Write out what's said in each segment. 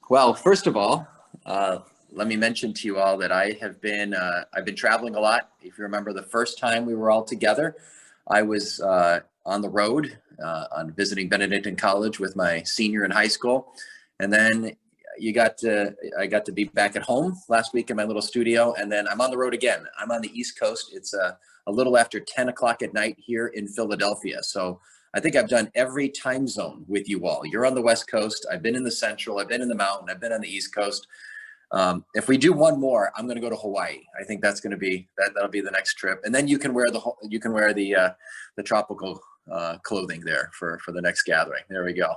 Well, first of all, let me mention to you all that I've been traveling a lot. If you remember the first time we were all together, I was on the road on visiting Benedictine College with my senior in high school. And then I got to be back at home last week in my little studio. And then I'm on the road again. I'm on the East Coast. It's a little after 10 o'clock at night here in Philadelphia. So I think I've done every time zone with you all. You're on the West Coast. I've been in the Central. I've been in the Mountain. I've been on the East Coast. If we do one more, I'm going to go to Hawaii. I think that's going to be that'll be the next trip. And then you can wear the tropical clothing there for the next gathering. There we go.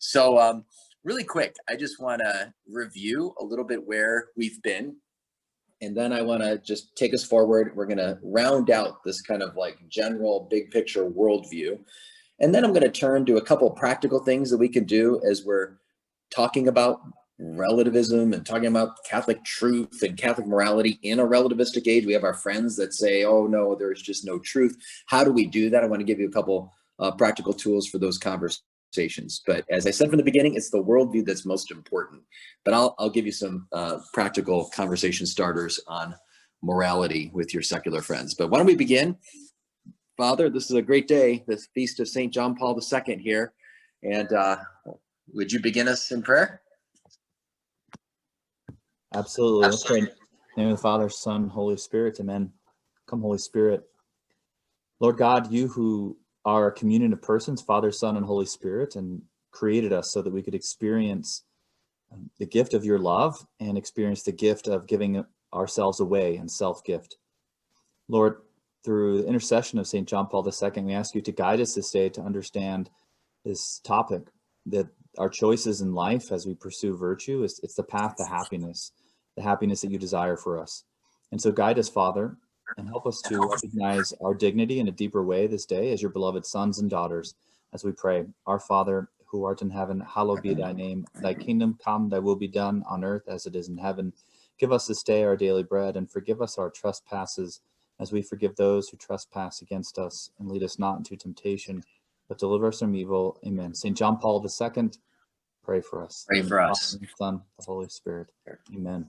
So really quick, I just want to review a little bit where we've been. And then I want to just take us forward. We're going to round out this kind of like general big picture worldview. And then I'm going to turn to a couple of practical things that we can do as we're talking about relativism and talking about Catholic truth and Catholic morality in a relativistic age. We have our friends that say, oh, no, there's just no truth. How do we do that? I want to give you a couple practical tools for those conversations. But as I said from the beginning, it's the worldview that's most important. But I'll give you some practical conversation starters on morality with your secular friends. But why don't we begin? Father, this is a great day, the feast of St. John Paul II here. And would you begin us in prayer? Absolutely. Let's pray. In the name of the Father, Son, Holy Spirit. Amen. Come, Holy Spirit. Lord God, you who are a communion of persons, Father, Son, and Holy Spirit, and created us so that we could experience the gift of your love and experience the gift of giving ourselves away and self-gift. Lord, through the intercession of St. John Paul II, we ask you to guide us this day to understand this topic, that our choices in life as we pursue virtue, it's the path to happiness, the happiness that you desire for us. And so guide us, Father, and help us to recognize our dignity in a deeper way this day as your beloved sons and daughters, as we pray. Our Father, who art in heaven, hallowed be thy name. Thy kingdom come, thy will be done on earth as it is in heaven. Give us this day our daily bread, and forgive us our trespasses as we forgive those who trespass against us. And lead us not into temptation, but deliver us from evil. Amen. St. John Paul II, pray for us. Pray for us. Father, Son, the Holy Spirit. Amen.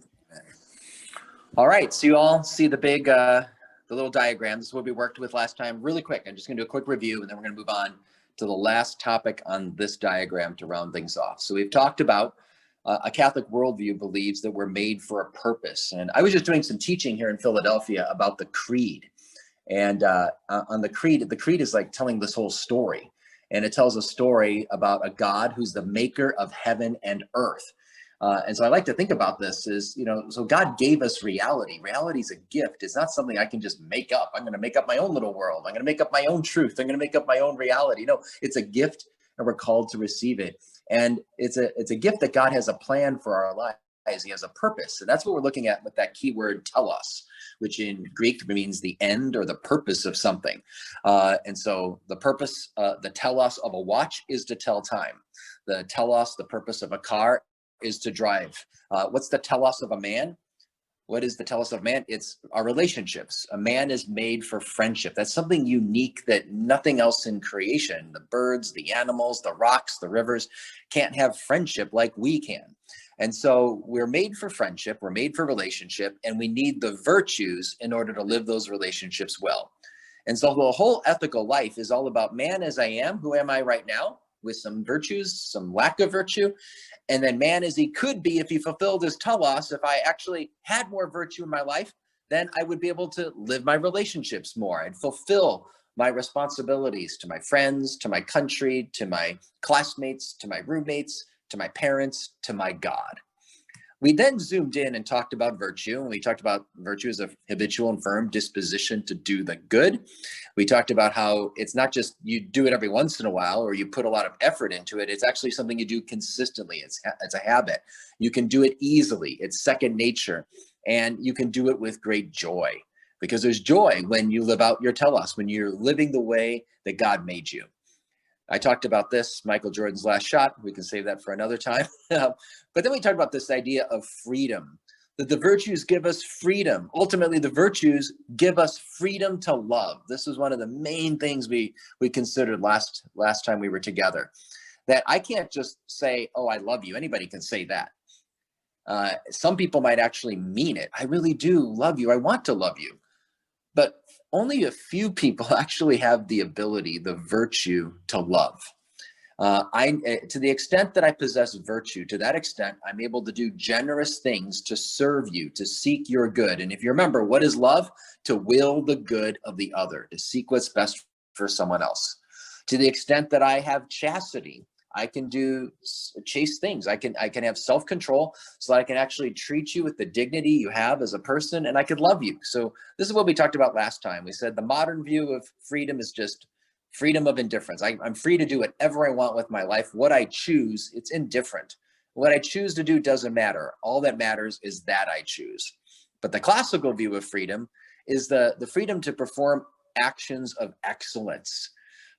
All right, so you all see the big, the little diagram. This is what we worked with last time. Really quick, I'm just going to do a quick review, and then we're going to move on to the last topic on this diagram to round things off. So we've talked about a Catholic worldview believes that we're made for a purpose. And I was just doing some teaching here in Philadelphia about the creed. And on the creed is like telling this whole story. And it tells a story about a God who's the maker of heaven and earth. And so I like to think about this as, so God gave us reality. Reality is a gift. It's not something I can just make up. I'm going to make up my own little world. I'm going to make up my own truth. I'm going to make up my own reality. No, it's a gift, and we're called to receive it. And it's a gift that God has a plan for our lives. He has a purpose. And that's what we're looking at with that key word telos, which in Greek means the end or the purpose of something. And so the purpose, the telos of a watch is to tell time. The telos, the purpose of a car, is to drive. What's the telos of a man? What is the telos of man? It's our relationships. A man is made for friendship. That's something unique that nothing else in creation, the birds, the animals, the rocks, the rivers, can't have friendship like we can. And so we're made for friendship, we're made for relationship, and we need the virtues in order to live those relationships well. And so the whole ethical life is all about man as I am. Who am I right now? With some virtues, some lack of virtue, and then man as he could be if he fulfilled his telos. If I actually had more virtue in my life, then I would be able to live my relationships more and fulfill my responsibilities to my friends, to my country, to my classmates, to my roommates, to my parents, to my God. We then zoomed in and talked about virtue, and we talked about virtue as a habitual and firm disposition to do the good. We talked about how it's not just you do it every once in a while or you put a lot of effort into it. It's actually something you do consistently. It's a habit. You can do it easily. It's second nature, and you can do it with great joy, because there's joy when you live out your telos, when you're living the way that God made you. I talked about this, Michael Jordan's last shot. We can save that for another time. But then we talked about this idea of freedom, that the virtues give us freedom. Ultimately, the virtues give us freedom to love. This was one of the main things we considered last time we were together, that I can't just say, oh, I love you. Anybody can say that. Some people might actually mean it. I really do love you. I want to love you. But only a few people actually have the ability, the virtue to love. To the extent that I possess virtue, to that extent, I'm able to do generous things to serve you, to seek your good. And if you remember, what is love? To will the good of the other, to seek what's best for someone else. To the extent that I have chastity, I can do chaste things. I can have self-control so that I can actually treat you with the dignity you have as a person, and I could love you. So this is what we talked about last time. We said the modern view of freedom is just freedom of indifference. I'm free to do whatever I want with my life. What I choose, it's indifferent. What I choose to do doesn't matter. All that matters is that I choose. But the classical view of freedom is the freedom to perform actions of excellence,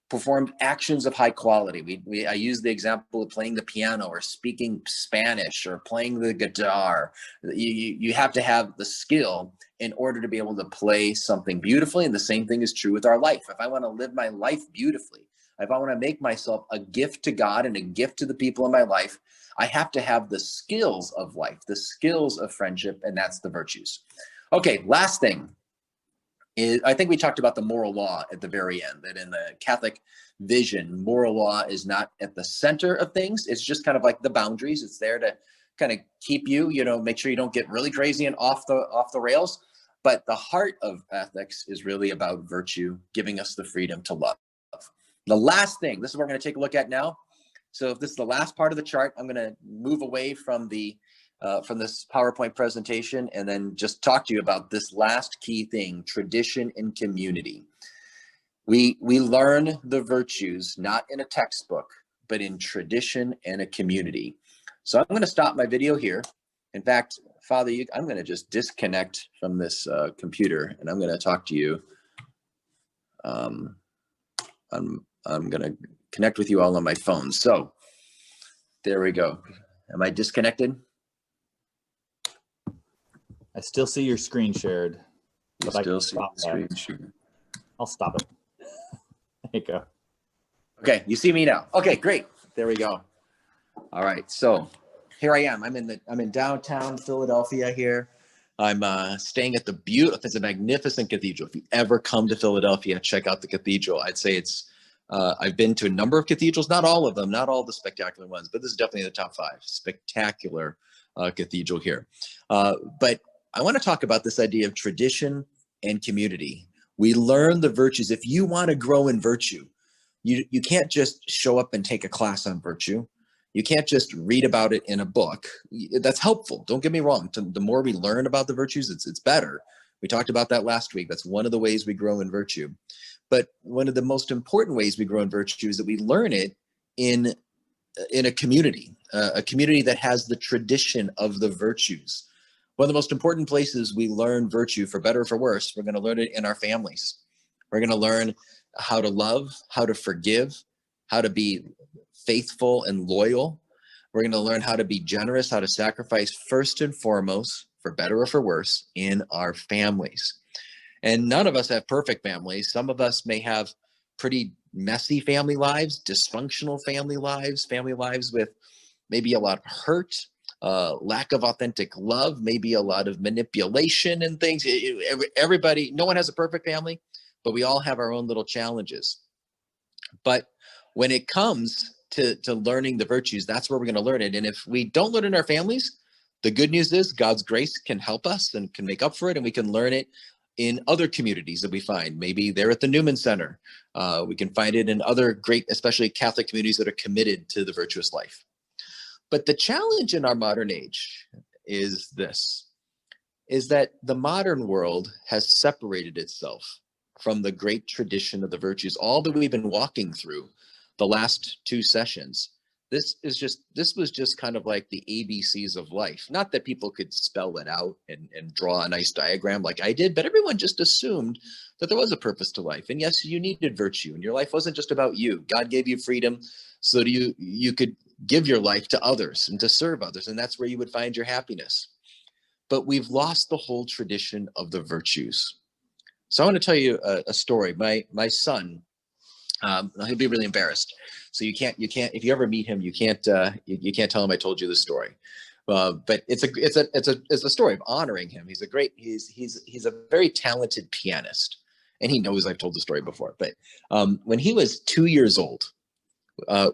performed actions of high quality. I use the example of playing the piano or speaking Spanish or playing the guitar. You have to have the skill in order to be able to play something beautifully. And the same thing is true with our life. If I want to live my life beautifully, if I want to make myself a gift to God and a gift to the people in my life, I have to have the skills of life, the skills of friendship, and that's the virtues. Okay, last thing. I think we talked about the moral law at the very end, that in the Catholic vision, moral law is not at the center of things. It's just kind of like the boundaries. It's there to kind of keep you, make sure you don't get really crazy and off the rails. But the heart of ethics is really about virtue, giving us the freedom to love. The last thing, this is what we're going to take a look at now. So if this is the last part of the chart, I'm going to move away from this PowerPoint presentation and then just talk to you about this last key thing, tradition and community. We learn the virtues not in a textbook, but in tradition and a community. So I'm going to stop my video here. In fact, Father, I'm going to just disconnect from this computer and I'm going to talk to you. I'm going to connect with you all on my phone. So there we go. Am I disconnected? I still see your screen shared. You still see the screen shared. I'll stop it. There you go. Okay, you see me now. Okay, great. There we go. All right, so here I am. I'm in downtown Philadelphia here. I'm staying at it's a magnificent cathedral. If you ever come to Philadelphia, check out the cathedral. I'd say I've been to a number of cathedrals, not all of them, not all the spectacular ones, but this is definitely in the top 5. Spectacular cathedral here. But I want to talk about this idea of tradition and community. We learn the virtues. If you want to grow in virtue, you can't just show up and take a class on virtue. You can't just read about it in a book. That's helpful. Don't get me wrong. The more we learn about the virtues, it's better. We talked about that last week. That's one of the ways we grow in virtue. But one of the most important ways we grow in virtue is that we learn it in a community that has the tradition of the virtues. One of the most important places we learn virtue, for better or for worse, we're going to learn it in our families. We're going to learn how to love, how to forgive, how to be faithful and loyal. We're going to learn how to be generous, how to sacrifice first and foremost, for better or for worse, in our families. And none of us have perfect families. Some of us may have pretty messy family lives, dysfunctional family lives with maybe a lot of hurt, lack of authentic love, maybe a lot of manipulation and things. Everybody, no one has a perfect family, but we all have our own little challenges. But when it comes to learning the virtues, that's where we're going to learn it. And if we don't learn in our families, the good news is God's grace can help us and can make up for it, and we can learn it in other communities that we find. Maybe they're at the Newman Center. We can find it in other great, especially Catholic communities that are committed to the virtuous life. But the challenge in our modern age is that the modern world has separated itself from the great tradition of the virtues, all that we've been walking through the last 2 sessions. This was just kind of like the ABCs of life. Not that people could spell it out and draw a nice diagram like I did, but everyone just assumed that there was a purpose to life. And yes, you needed virtue, and your life wasn't just about you. God gave you freedom so that you could give your life to others and to serve others, and that's where you would find your happiness. But we've lost the whole tradition of the virtues. So I want to tell you a story. My son, he'll be really embarrassed. So you can't, if you ever meet him, you can't tell him I told you the story. But it's a story of honoring him. He's a very talented pianist, and he knows I've told the story before. But when he was 2 years old,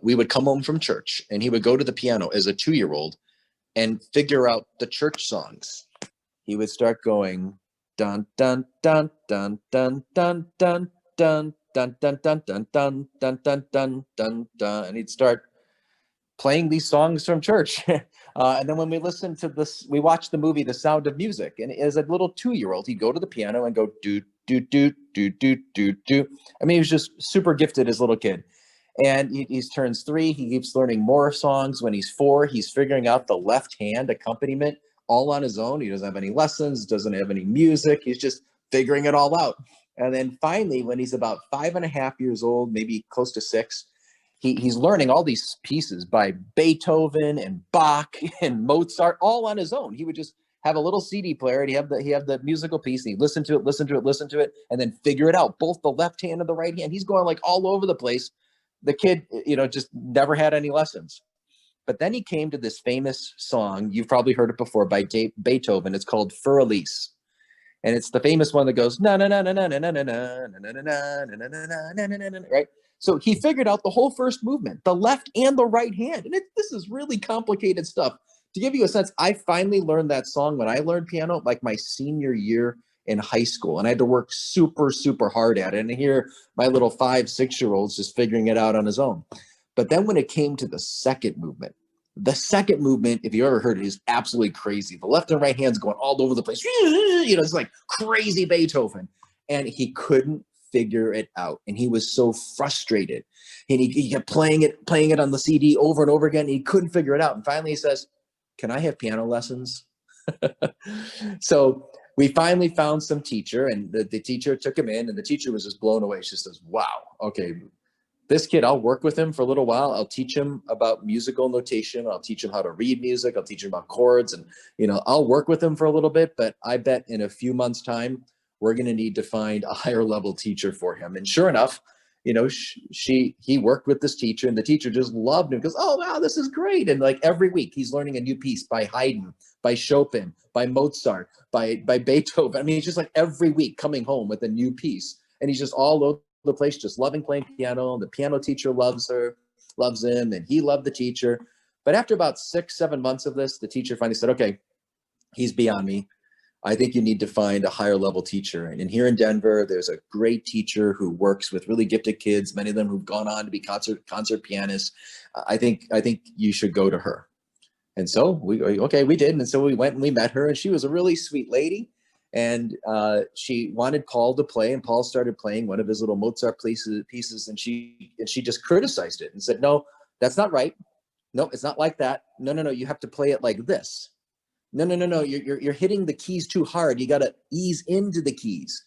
we would come home from church, and he would go to the piano as a 2-year-old and figure out the church songs. He would start going dun dun dun dun dun dun dun dun dun dun dun dun dun dun dun dun dun dun, and he'd start playing these songs from church. And then when we listened to this, we watched the movie The Sound of Music, and as a little 2-year-old, he'd go to the piano and go do do do do do do do. I mean, he was just super gifted as a little kid. And he turns 3. He keeps learning more songs. When he's 4, he's figuring out the left hand accompaniment all on his own. He doesn't have any lessons, doesn't have any music. He's just figuring it all out. And then finally, when he's about 5.5 years old, maybe close to 6, he's learning all these pieces by Beethoven and Bach and Mozart all on his own. He would just have a little CD player, and he have the musical piece, and he'd listen to it, and then figure it out, both the left hand and the right hand. He's going like all over the place. The kid, just never had any lessons. But then he came to this famous song. You've probably heard it before by Beethoven. It's called Für Elise. And it's the famous one that goes, na na na na na na na na na na na na na na na, right? So he figured out the whole first movement, the left and the right hand. And this is really complicated stuff. To give you a sense, I finally learned that song when I learned piano, like my senior year in high school, and I had to work super, super hard at it. And here, my little 5-6-year-old's just figuring it out on his own. But then when it came to the second movement, if you ever heard it, is absolutely crazy. The left and right hand's going all over the place. It's like crazy Beethoven. And he couldn't figure it out. And he was so frustrated. And he kept playing it on the CD over and over again. And he couldn't figure it out. And finally he says, "Can I have piano lessons?" So we finally found some teacher, and the teacher took him in, and the teacher was just blown away. She says, "Wow, okay, this kid, I'll work with him for a little while. I'll teach him about musical notation. I'll teach him how to read music. I'll teach him about chords, and I'll work with him for a little bit. But I bet in a few months' time, we're going to need to find a higher level teacher for him." And sure enough, he worked with this teacher, and the teacher just loved him because, "Oh, wow, this is great." And like every week he's learning a new piece by Haydn, by Chopin, by Mozart, by Beethoven. I mean, it's just like every week coming home with a new piece. And he's just all over the place, just loving playing piano. And the piano teacher loves him, and he loved the teacher. But after about 6-7 months of this, the teacher finally said, "Okay, he's beyond me. I think you need to find a higher level teacher." And here in Denver, there's a great teacher who works with really gifted kids, many of them who've gone on to be concert pianists. I think you should go to her. And so we did. And so we went and we met her, and she was a really sweet lady. And she wanted Paul to play, and Paul started playing one of his little Mozart pieces, and she just criticized it and said, "No, that's not right. No, it's not like that. No, you have to play it like this. No, you're hitting the keys too hard. You got to ease into the keys."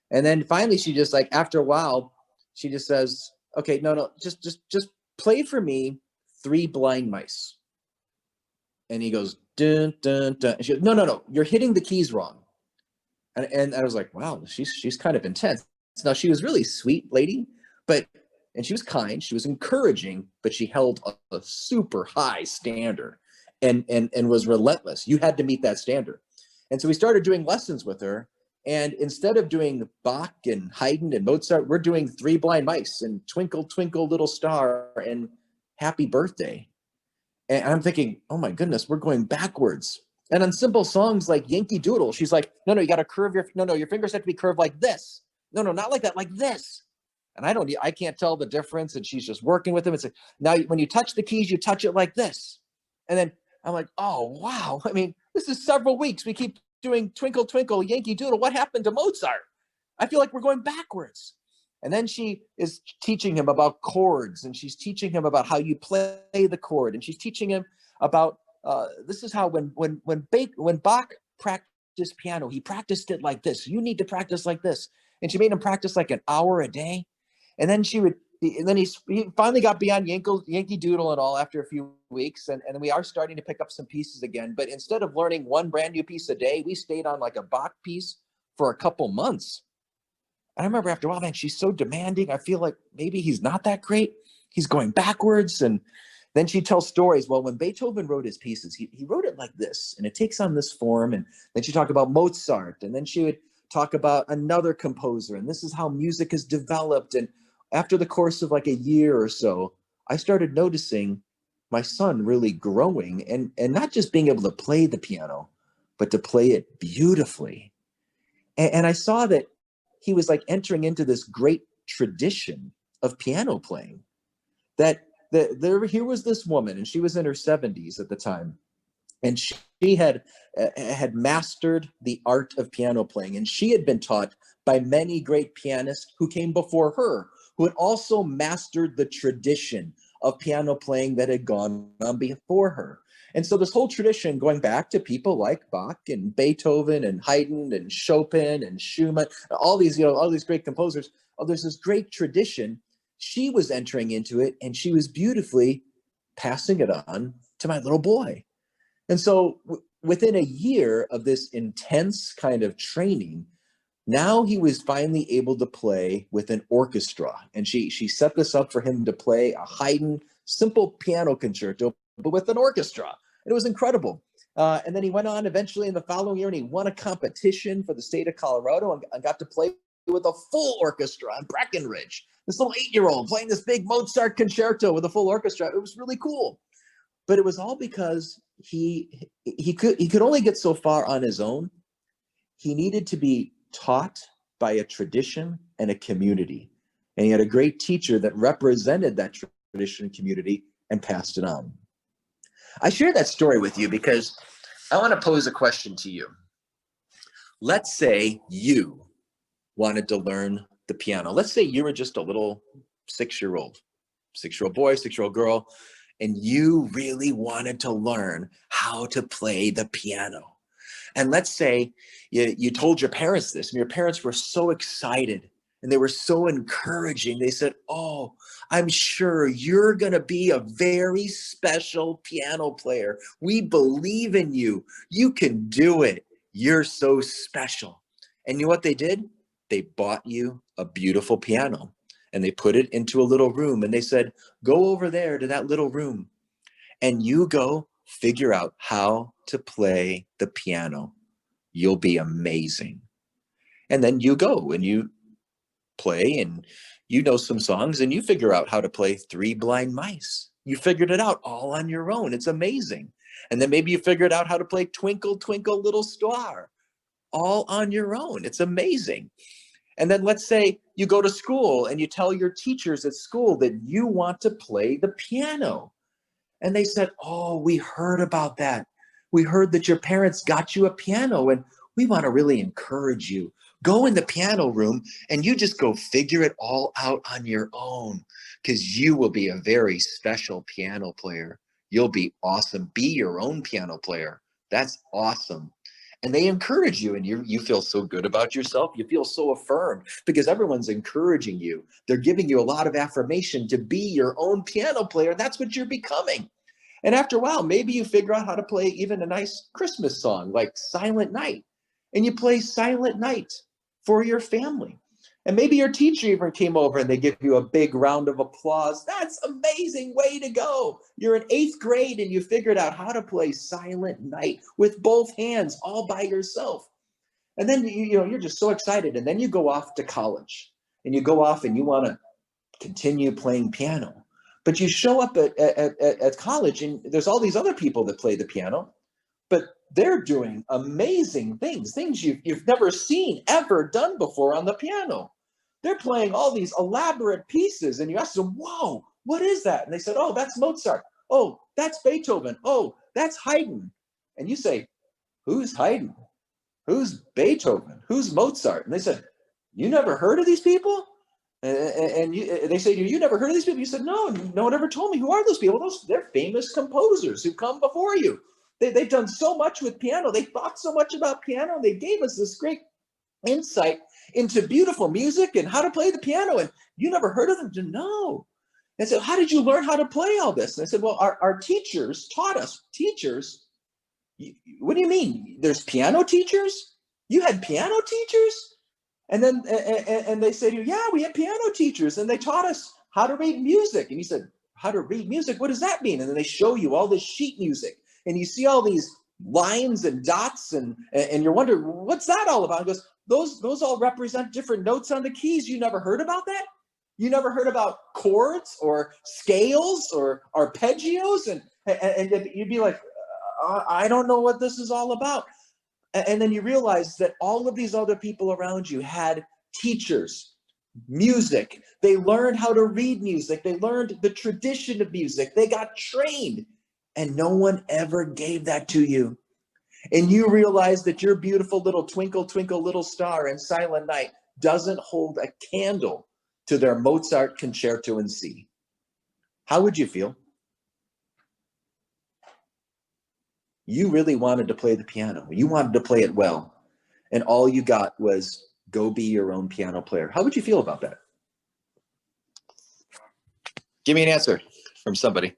And then finally, she just like, after a while, she just says, "Okay, no, just play for me 3 Blind Mice." And he goes, dun, dun, dun. And she goes, no, you're hitting the keys wrong. And I was like, wow, she's kind of intense. Now, she was really sweet lady, and she was kind, she was encouraging, but she held a super high standard and was relentless. You had to meet that standard. And so we started doing lessons with her. And instead of doing Bach and Haydn and Mozart, we're doing 3 Blind Mice and Twinkle, Twinkle, Little Star and Happy Birthday. And I'm thinking, oh my goodness, we're going backwards. And on simple songs like Yankee Doodle, she's like, no, you got to curve your fingers have to be curved like this. No, not like that, like this. And I can't tell the difference. And she's just working with them. It's like, now when you touch the keys, you touch it like this. And then I'm like, oh, wow. I mean, this is several weeks. We keep doing Twinkle, Twinkle, Yankee Doodle. What happened to Mozart? I feel like we're going backwards. And then she is teaching him about chords, and she's teaching him about how you play the chord. And she's teaching him about, this is how when Bach practiced piano, he practiced it like this. You need to practice like this. And she made him practice like an hour a day. And then he finally got beyond Yankee Doodle and all after a few weeks. And we are starting to pick up some pieces again. But instead of learning one brand new piece a day, we stayed on like a Bach piece for a couple months. And I remember after a while, man, she's so demanding. I feel like maybe he's not that great. he's going backwards. And then she tells stories. Well, when Beethoven wrote his pieces, he wrote it like this, and it takes on this form. And then she talked about Mozart, and then she would talk about another composer, and this is how music is developed. And after the course of like a year or so, I started noticing my son really growing and not just being able to play the piano, but to play it beautifully. And I saw that he was like entering into this great tradition of piano playing. Here was this woman, and she was in her 70s at the time, and she had mastered the art of piano playing, and she had been taught by many great pianists who came before her, who had also mastered the tradition of piano playing that had gone on before her. And so this whole tradition, going back to people like Bach and Beethoven and Haydn and Chopin and Schumann, all these great composers, there's this great tradition. She was entering into it, and she was beautifully passing it on to my little boy. And so within a year of this intense kind of training, now he was finally able to play with an orchestra. And she set this up for him to play a Haydn simple piano concerto, but with an orchestra. And it was incredible. And then he went on eventually in the following year, and he won a competition for the state of Colorado and got to play with a full orchestra on Breckenridge. This little 8-year-old playing this big Mozart concerto with a full orchestra. It was really cool. But it was all because he could only get so far on his own. He needed to be taught by a tradition and a community. And he had a great teacher that represented that tradition and community and passed it on. I share that story with you because I want to pose a question to you. Let's say you wanted to learn the piano. Let's say you were just a little 6-year-old boy, 6-year-old girl, and you really wanted to learn how to play the piano. And let's say you told your parents this, and your parents were so excited and they were so encouraging. They said, "Oh, I'm sure you're going to be a very special piano player. We believe in you. You can do it. You're so special." And you know what they did? They bought you a beautiful piano, and they put it into a little room, and they said, "Go over there to that little room, and you go figure out how to play the piano. You'll be amazing." And then you go and you play, and you know some songs, and you figure out how to play Three Blind Mice. You figured it out all on your own. It's amazing. And then maybe you figured out how to play Twinkle, Twinkle, Little Star, all on your own. It's amazing. And then let's say you go to school and you tell your teachers at school that you want to play the piano. And they said, "Oh, we heard about that. We heard that your parents got you a piano, and we want to really encourage you. Go in the piano room and you just go figure it all out on your own, because you will be a very special piano player. You'll be awesome. Be your own piano player. That's awesome." And they encourage you, and you feel so good about yourself. You feel so affirmed because everyone's encouraging you. They're giving you a lot of affirmation to be your own piano player. That's what you're becoming. And after a while, maybe you figure out how to play even a nice Christmas song like Silent Night, and you play Silent Night for your family. And maybe your teacher even came over and they give you a big round of applause. That's amazing. Way to go. You're in 8th grade and you figured out how to play Silent Night with both hands all by yourself. And then you're just so excited. And then you go off to college, and you go off and you want to continue playing piano. But you show up at college, and there's all these other people that play the piano, but they're doing amazing things you've never seen ever done before on the piano. They're playing all these elaborate pieces, and you ask them, "Whoa, what is that?" And they said, "Oh, that's Mozart. Oh, that's Beethoven. Oh, that's Haydn." And you say, "Who's Haydn? Who's Beethoven? Who's Mozart?" And they said, "You never heard of these people?" And they say to you, "You never heard of these people?" You said, "No, no one ever told me. Who are those people?" They're famous composers who've come before you. They've done so much with piano. They thought so much about piano. They gave us this great insight into beautiful music and how to play the piano. And you never heard of them? No. And so how did you learn how to play all this? And I said, "Well, our teachers taught us." Teachers? What do you mean? There's piano teachers? You had piano teachers? And then and they say to you, "Yeah, we had piano teachers, and they taught us how to read music. And you said, how to read music? What does that mean? And then they show you all this sheet music, and you see all these lines and dots, and you're wondering, what's that all about? He goes, those all represent different notes on the keys. You never heard about that? You never heard about chords or scales or arpeggios? And you'd be like, I don't know what this is all about. And then you realize that all of these other people around you had teachers, music. They learned how to read music. They learned the tradition of music. They got trained, and no one ever gave that to you. And you realize that your beautiful little Twinkle, Twinkle, Little Star in Silent Night doesn't hold a candle to their Mozart Concerto in C. How would you feel? You really wanted to play the piano. You wanted to play it well. And all you got was go be your own piano player. How would you feel about that? Give me an answer from somebody.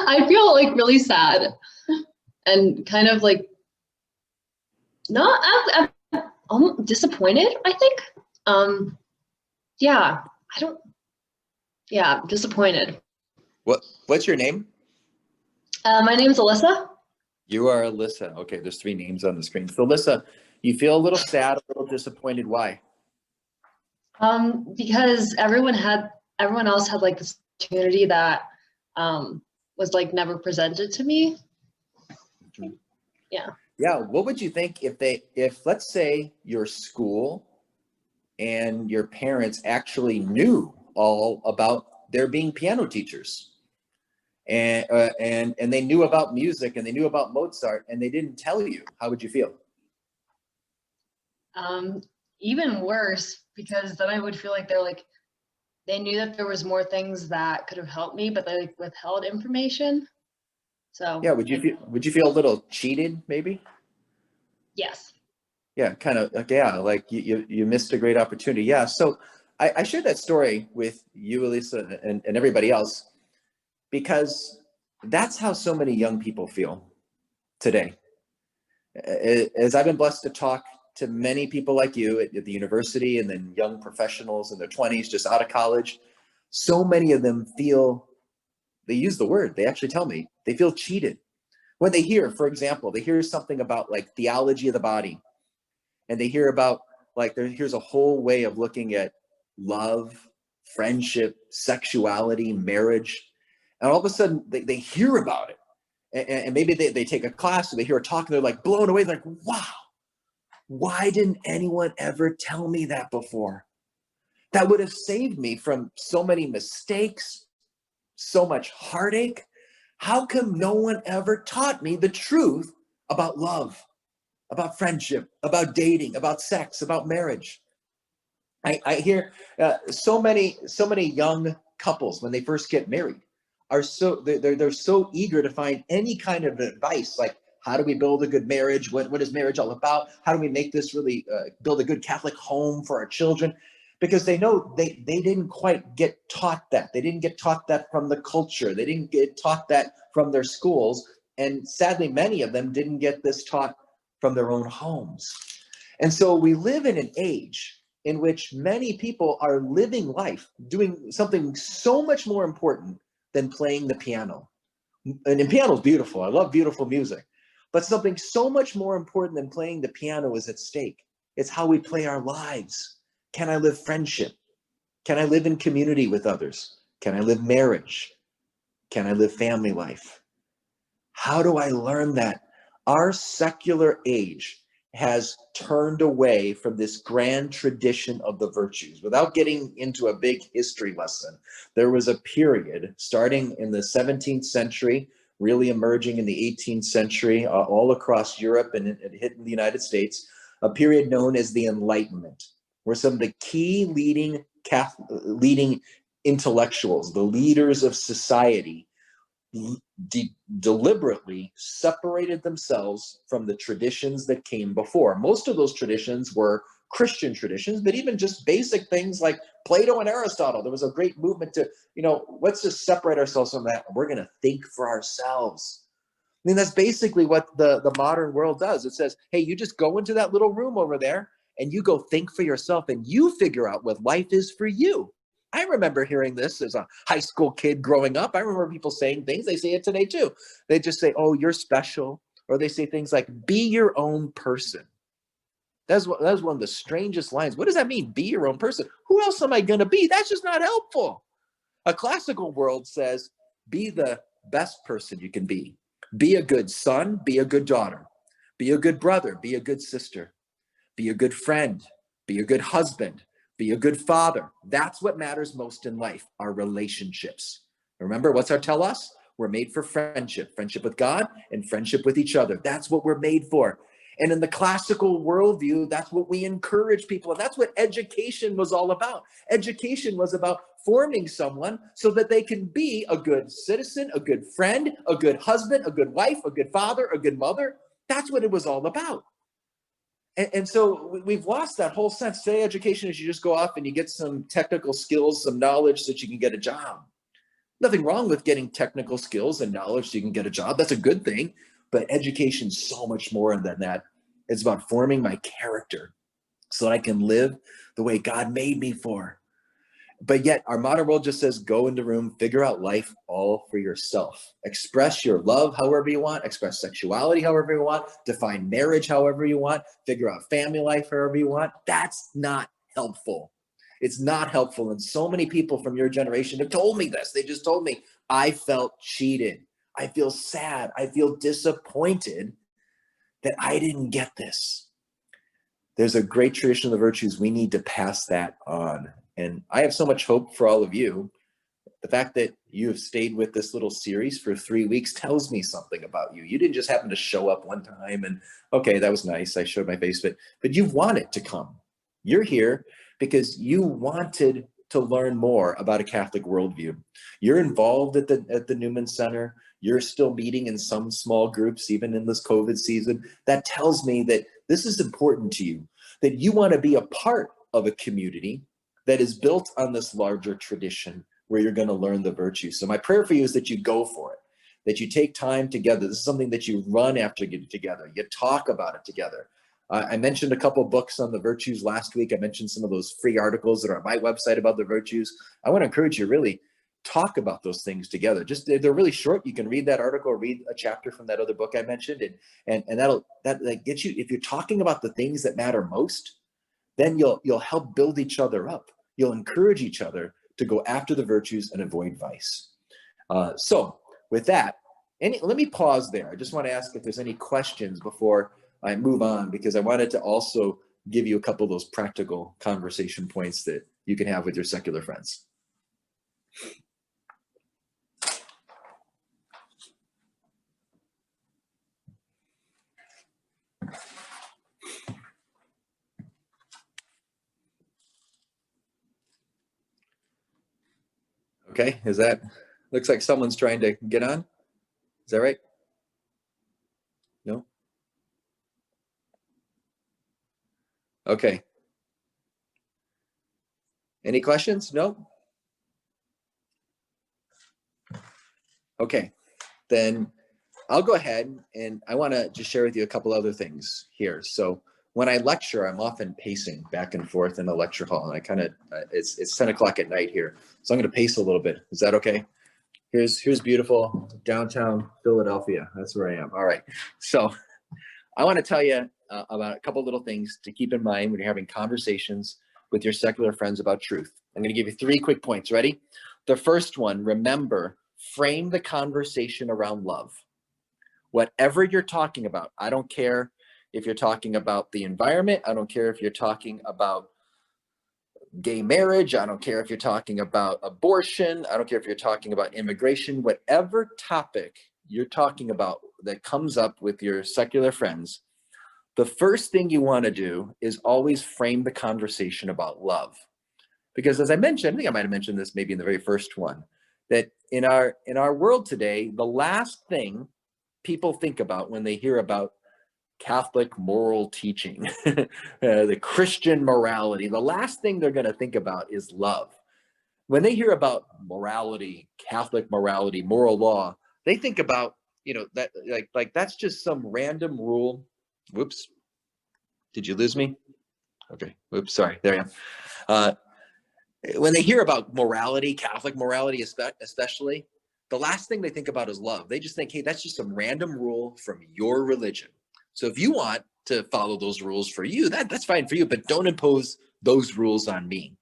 I feel like really sad and kind of like not I'm disappointed, I think. Yeah, disappointed. What's your name? My name's Alyssa. You are Alyssa. Okay, there's 3 names on the screen. So Alyssa, you feel a little sad, a little disappointed. Why? Because everyone else had like this opportunity that was like never presented to me. Yeah. Yeah, what would you think if let's say your school and your parents actually knew all about there being piano teachers, and they knew about music and they knew about Mozart and they didn't tell you? How would you feel? Even worse, because then I would feel like they knew that there was more things that could have helped me, but they like withheld information. So yeah, would you feel a little cheated maybe? Yes. Yeah, kind of like, yeah, like you missed a great opportunity. Yeah. So I shared that story with you, Elisa, and everybody else, because that's how so many young people feel today. As I've been blessed to talk to many people like you at the university, and then young professionals in their 20s, just out of college, so many of them feel, they use the word, they actually tell me, they feel cheated. When they hear, for example, they hear something about like theology of the body, and they hear about like here's a whole way of looking at love, friendship, sexuality, marriage, and all of a sudden they hear about it, and maybe they take a class or they hear a talk and they're like blown away, like, wow, why didn't anyone ever tell me that before? That would have saved me from so many mistakes, so much heartache. How come no one ever taught me the truth about love, about friendship, about dating, about sex, about marriage? I hear so many young couples when they first get married are they're so eager to find any kind of advice, like how do we build a good marriage? What is marriage all about? How do we make this really build a good Catholic home for our children? Because they know they didn't quite get taught that. They didn't get taught that from the culture. They didn't get taught that from their schools. And sadly, many of them didn't get this taught from their own homes. And so we live in an age in which many people are living life doing something so much more important than playing the piano. And piano is beautiful. I love beautiful music. But something so much more important than playing the piano is at stake. It's how we play our lives. Can I live friendship? Can I live in community with others? Can I live marriage? Can I live family life? How do I learn that? Our secular age has turned away from this grand tradition of the virtues. Without getting into a big history lesson, there was a period starting in the 17th century, really emerging in the 18th century, all across Europe, and it hit in the United States, a period known as the Enlightenment, where some of the key leading intellectuals, the leaders of society, deliberately separated themselves from the traditions that came before. Most of those traditions were Christian traditions, but even just basic things like Plato and Aristotle, there was a great movement to, let's just separate ourselves from that. We're going to think for ourselves. mean, that's basically what the modern world does. It says, hey, you just go into that little room over there and you go think for yourself and you figure out what life is for you. I remember hearing this as a high school kid growing up. I remember people saying things, they say it today too. They just say, oh, you're special. Or they say things like, be your own person. That's one of the strangest lines. What does that mean? Be your own person. Who else am I going to be? That's just not helpful. A classical world says, be the best person you can be. Be a good son, be a good daughter, be a good brother, be a good sister, be a good friend, be a good husband, be a good father. That's what matters most in life, our relationships. Remember, what's our tell us? We're made for friendship with God and friendship with each other. That's what we're made for. And in the classical worldview, that's what we encourage people. And that's what education was all about. Education was about forming someone so that they can be a good citizen, a good friend, a good husband, a good wife, a good father, a good mother. That's what it was all about. And so we've lost that whole sense. Today, education is you just go off and you get some technical skills, some knowledge so that you can get a job. Nothing wrong with getting technical skills and knowledge so you can get a job. That's a good thing. But education is so much more than that. It's about forming my character so that I can live the way God made me for. But yet our modern world just says, go in the room, figure out life all for yourself. Express your love however you want, express sexuality however you want, define marriage however you want, figure out family life however you want. That's not helpful. It's not helpful. And so many people from your generation have told me this. They just told me, I felt cheated. I feel sad. I feel disappointed that I didn't get this. There's a great tradition of the virtues. We need to pass that on. And I have so much hope for all of you. The fact that you have stayed with this little series for 3 weeks tells me something about you. You didn't just happen to show up one time and, okay, that was nice. I showed my face, but you've wanted to come. You're here because you wanted to learn more about a Catholic worldview. You're involved at the Newman Center. You're still meeting in some small groups, even in this COVID season. That tells me that this is important to you, that you want to be a part of a community that is built on this larger tradition where you're going to learn the virtues. So my prayer for you is that you go for it, that you take time together. This is something that you run after you get together. You talk about it together. I mentioned a couple of books on the virtues last week. I mentioned some of those free articles that are on my website about the virtues. I want to encourage you to really talk about those things together. Just they're really short. You can read that article or read a chapter from that other book I mentioned, and that gets you. If you're talking about the things that matter most, then you'll help build each other up. You'll encourage each other to go after the virtues and avoid vice. So with that, let me pause there. I just want to ask if there's any questions before I move on, because I wanted to also give you a couple of those practical conversation points that you can have with your secular friends. Okay, looks like someone's trying to get on. Is that right? No? Okay. Any questions? No? Okay, then I'll go ahead and I want to just share with you a couple other things here. So when I lecture, I'm often pacing back and forth in the lecture hall, and I kind of, it's 10 o'clock at night here. So I'm going to pace a little bit. Is that okay? Here's beautiful downtown Philadelphia. That's where I am. All right. So I want to tell you about a couple little things to keep in mind when you're having conversations with your secular friends about truth. I'm going to give you 3 quick points. Ready? The first one, remember, frame the conversation around love. Whatever you're talking about, I don't care if you're talking about the environment. I don't care if you're talking about gay marriage. I don't care if you're talking about abortion. I don't care if you're talking about immigration. Whatever topic you're talking about that comes up with your secular friends, the first thing you want to do is always frame the conversation about love. Because as I mentioned, I think I might have mentioned this maybe in the very first one, that in our world today, the last thing people think about when they hear about Catholic moral teaching, the Christian morality, the last thing they're going to think about is love. When they hear about morality, Catholic morality, moral law, they think about, that like that's just some random rule. Whoops. Did you lose me? Okay. Whoops. Sorry. There I am. When they hear about morality, Catholic morality especially, the last thing they think about is love. They just think, hey, that's just some random rule from your religion. So if you want to follow those rules for you, that's fine for you, but don't impose those rules on me.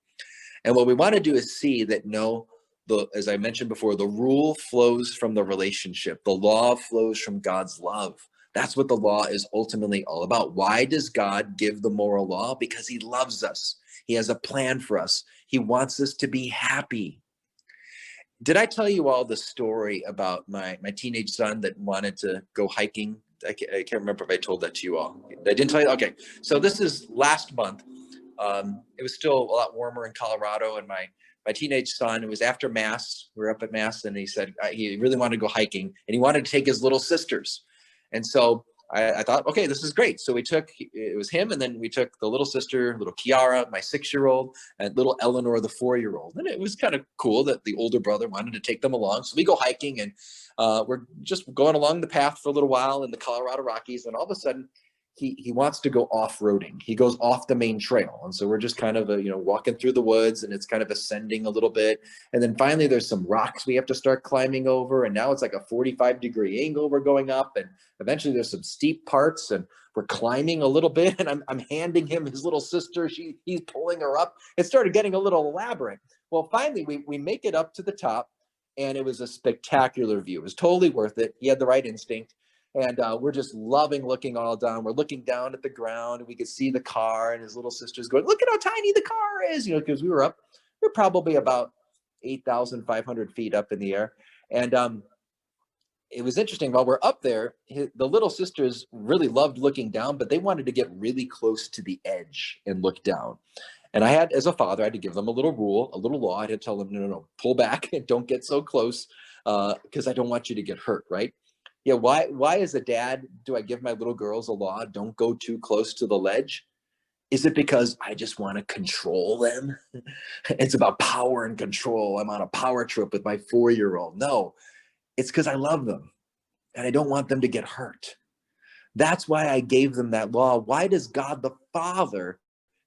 And what we want to do is see that no, as I mentioned before, the rule flows from the relationship. The law flows from God's love. That's what the law is ultimately all about. Why does God give the moral law? Because he loves us. He has a plan for us. He wants us to be happy. Did I tell you all the story about my teenage son that wanted to go hiking? I can't remember if I told that to you all. I didn't tell you? Okay. So this is last month. It was still a lot warmer in Colorado, and my teenage son, it was after Mass. We were up at Mass, and he said he really wanted to go hiking, and he wanted to take his little sisters. And so I thought, okay, this is great. So it was him, and then we took the little sister, little Kiara, my 6-year-old, and little Eleanor, the 4-year-old. And it was kind of cool that the older brother wanted to take them along. So we go hiking, and we're just going along the path for a little while in the Colorado Rockies, and all of a sudden, he wants to go off-roading. He goes off the main trail. And so we're just kind of, walking through the woods, and it's kind of ascending a little bit. And then finally there's some rocks we have to start climbing over. And now it's like a 45-degree angle we're going up. And eventually there's some steep parts, and we're climbing a little bit. And I'm handing him his little sister. He's pulling her up. It started getting a little elaborate. Well, finally we make it up to the top, and it was a spectacular view. It was totally worth it. He had the right instinct. And we're just loving looking all down. We're looking down at the ground, and we could see the car, and his little sister's going, look at how tiny the car is, because we're probably about 8,500 feet up in the air. And it was interesting. While we're up there, the little sisters really loved looking down, but they wanted to get really close to the edge and look down. And I had, as a father, I had to give them a little rule, a little law. I had to tell them, no, pull back and don't get so close, because I don't want you to get hurt, right? Yeah, why as a dad do I give my little girls a law, don't go too close to the ledge? Is it because I just want to control them? It's about power and control. I'm on a power trip with my 4-year-old. No, it's because I love them, and I don't want them to get hurt. That's why I gave them that law. Why does God the Father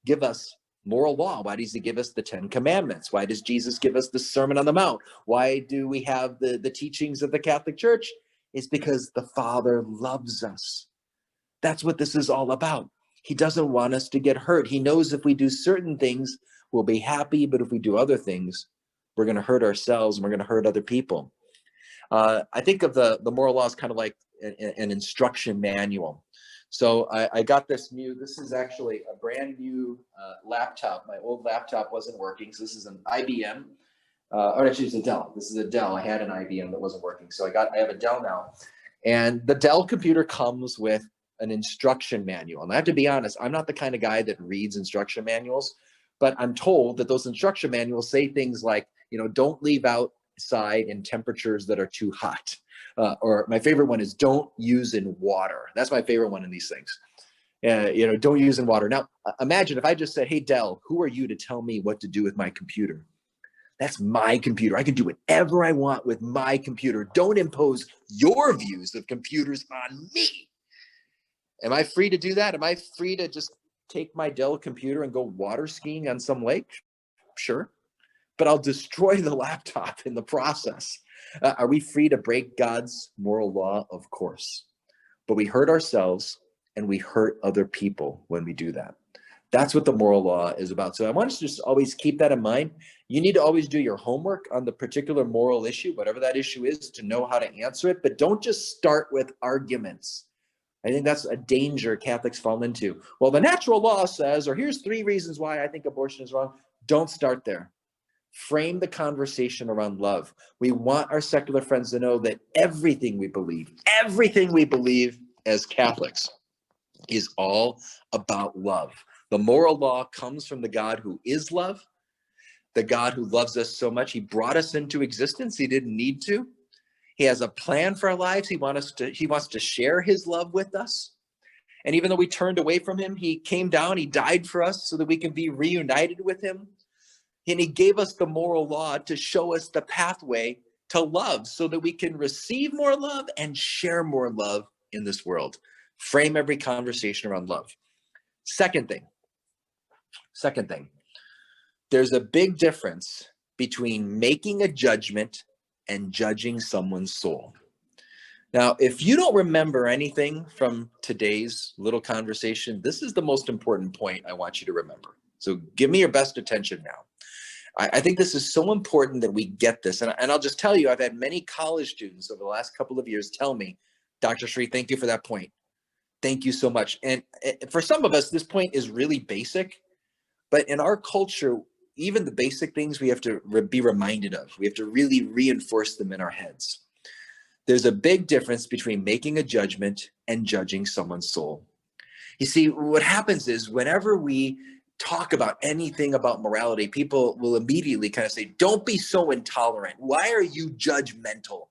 give us moral law? Why does he give us the 10 commandments? Why does Jesus give us the Sermon on the Mount? Why do we have the teachings of the Catholic Church? Is because the Father loves us. That's what this is all about. He doesn't want us to get hurt. He knows if we do certain things, we'll be happy, but if we do other things, we're going to hurt ourselves, and we're going to hurt other people. I think of the moral law as kind of like an instruction manual. So I got this is actually a brand new laptop. My old laptop wasn't working, so this is an IBM. Or actually it's a Dell. This is a Dell. I had an IBM that wasn't working. So I have a Dell now. And the Dell computer comes with an instruction manual. And I have to be honest, I'm not the kind of guy that reads instruction manuals, but I'm told that those instruction manuals say things like, don't leave outside in temperatures that are too hot. Or my favorite one is don't use in water. That's my favorite one in these things. Don't use in water. Now, imagine if I just said, hey, Dell, who are you to tell me what to do with my computer? That's my computer. I can do whatever I want with my computer. Don't impose your views of computers on me. Am I free to do that? Am I free to just take my Dell computer and go water skiing on some lake? Sure. But I'll destroy the laptop in the process. Are we free to break God's moral law? Of course. But we hurt ourselves, and we hurt other people when we do that. That's what the moral law is about. So I want us to just always keep that in mind. You need to always do your homework on the particular moral issue, whatever that issue is, to know how to answer it. But don't just start with arguments. I think that's a danger Catholics fall into. Well, the natural law says, or here's 3 reasons why I think abortion is wrong. Don't start there. Frame the conversation around love. We want our secular friends to know that everything we believe as Catholics is all about love. The moral law comes from the God who is love, the God who loves us so much. He brought us into existence. He didn't need to. He has a plan for our lives. He wants to share his love with us. And even though we turned away from him, he came down, he died for us so that we can be reunited with him. And he gave us the moral law to show us the pathway to love so that we can receive more love and share more love in this world. Frame every conversation around love. Second thing, there's a big difference between making a judgment and judging someone's soul. Now, if you don't remember anything from today's little conversation, this is the most important point I want you to remember. So give me your best attention now. I think this is so important that we get this. And I'll just tell you, I've had many college students over the last couple of years tell me, Dr. Sri, thank you for that point. Thank you so much. And for some of us, this point is really basic, but in our culture, even the basic things we have to be reminded of. We have to really reinforce them in our heads. There's a big difference between making a judgment and judging someone's soul. You see, what happens is whenever we talk about anything about morality, people will immediately kind of say, don't be so intolerant. Why are you judgmental?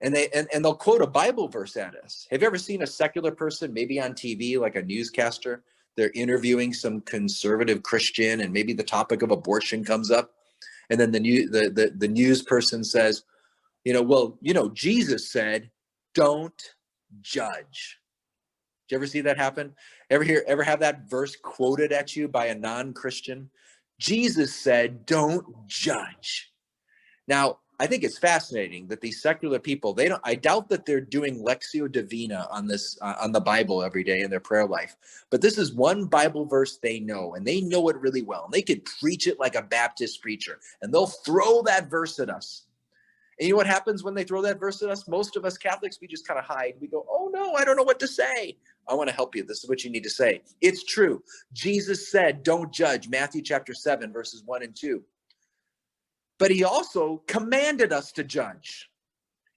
And they'll quote a Bible verse at us. Have you ever seen a secular person, maybe on TV, like a newscaster? They're interviewing some conservative Christian, and maybe the topic of abortion comes up. And then the news person says, Jesus said, don't judge. Did you ever see that happen? Ever have that verse quoted at you by a non-Christian? Jesus said, don't judge. Now, I think it's fascinating that these secular people, I doubt that they're doing Lectio Divina on the Bible every day in their prayer life. But this is one Bible verse they know, and they know it really well. And they could preach it like a Baptist preacher, and they'll throw that verse at us. And you know what happens when they throw that verse at us? Most of us Catholics, we just kind of hide. We go, oh no, I don't know what to say. I want to help you. This is what you need to say. It's true. Jesus said, don't judge. Matthew chapter 7, verses 1 and 2. But he also commanded us to judge.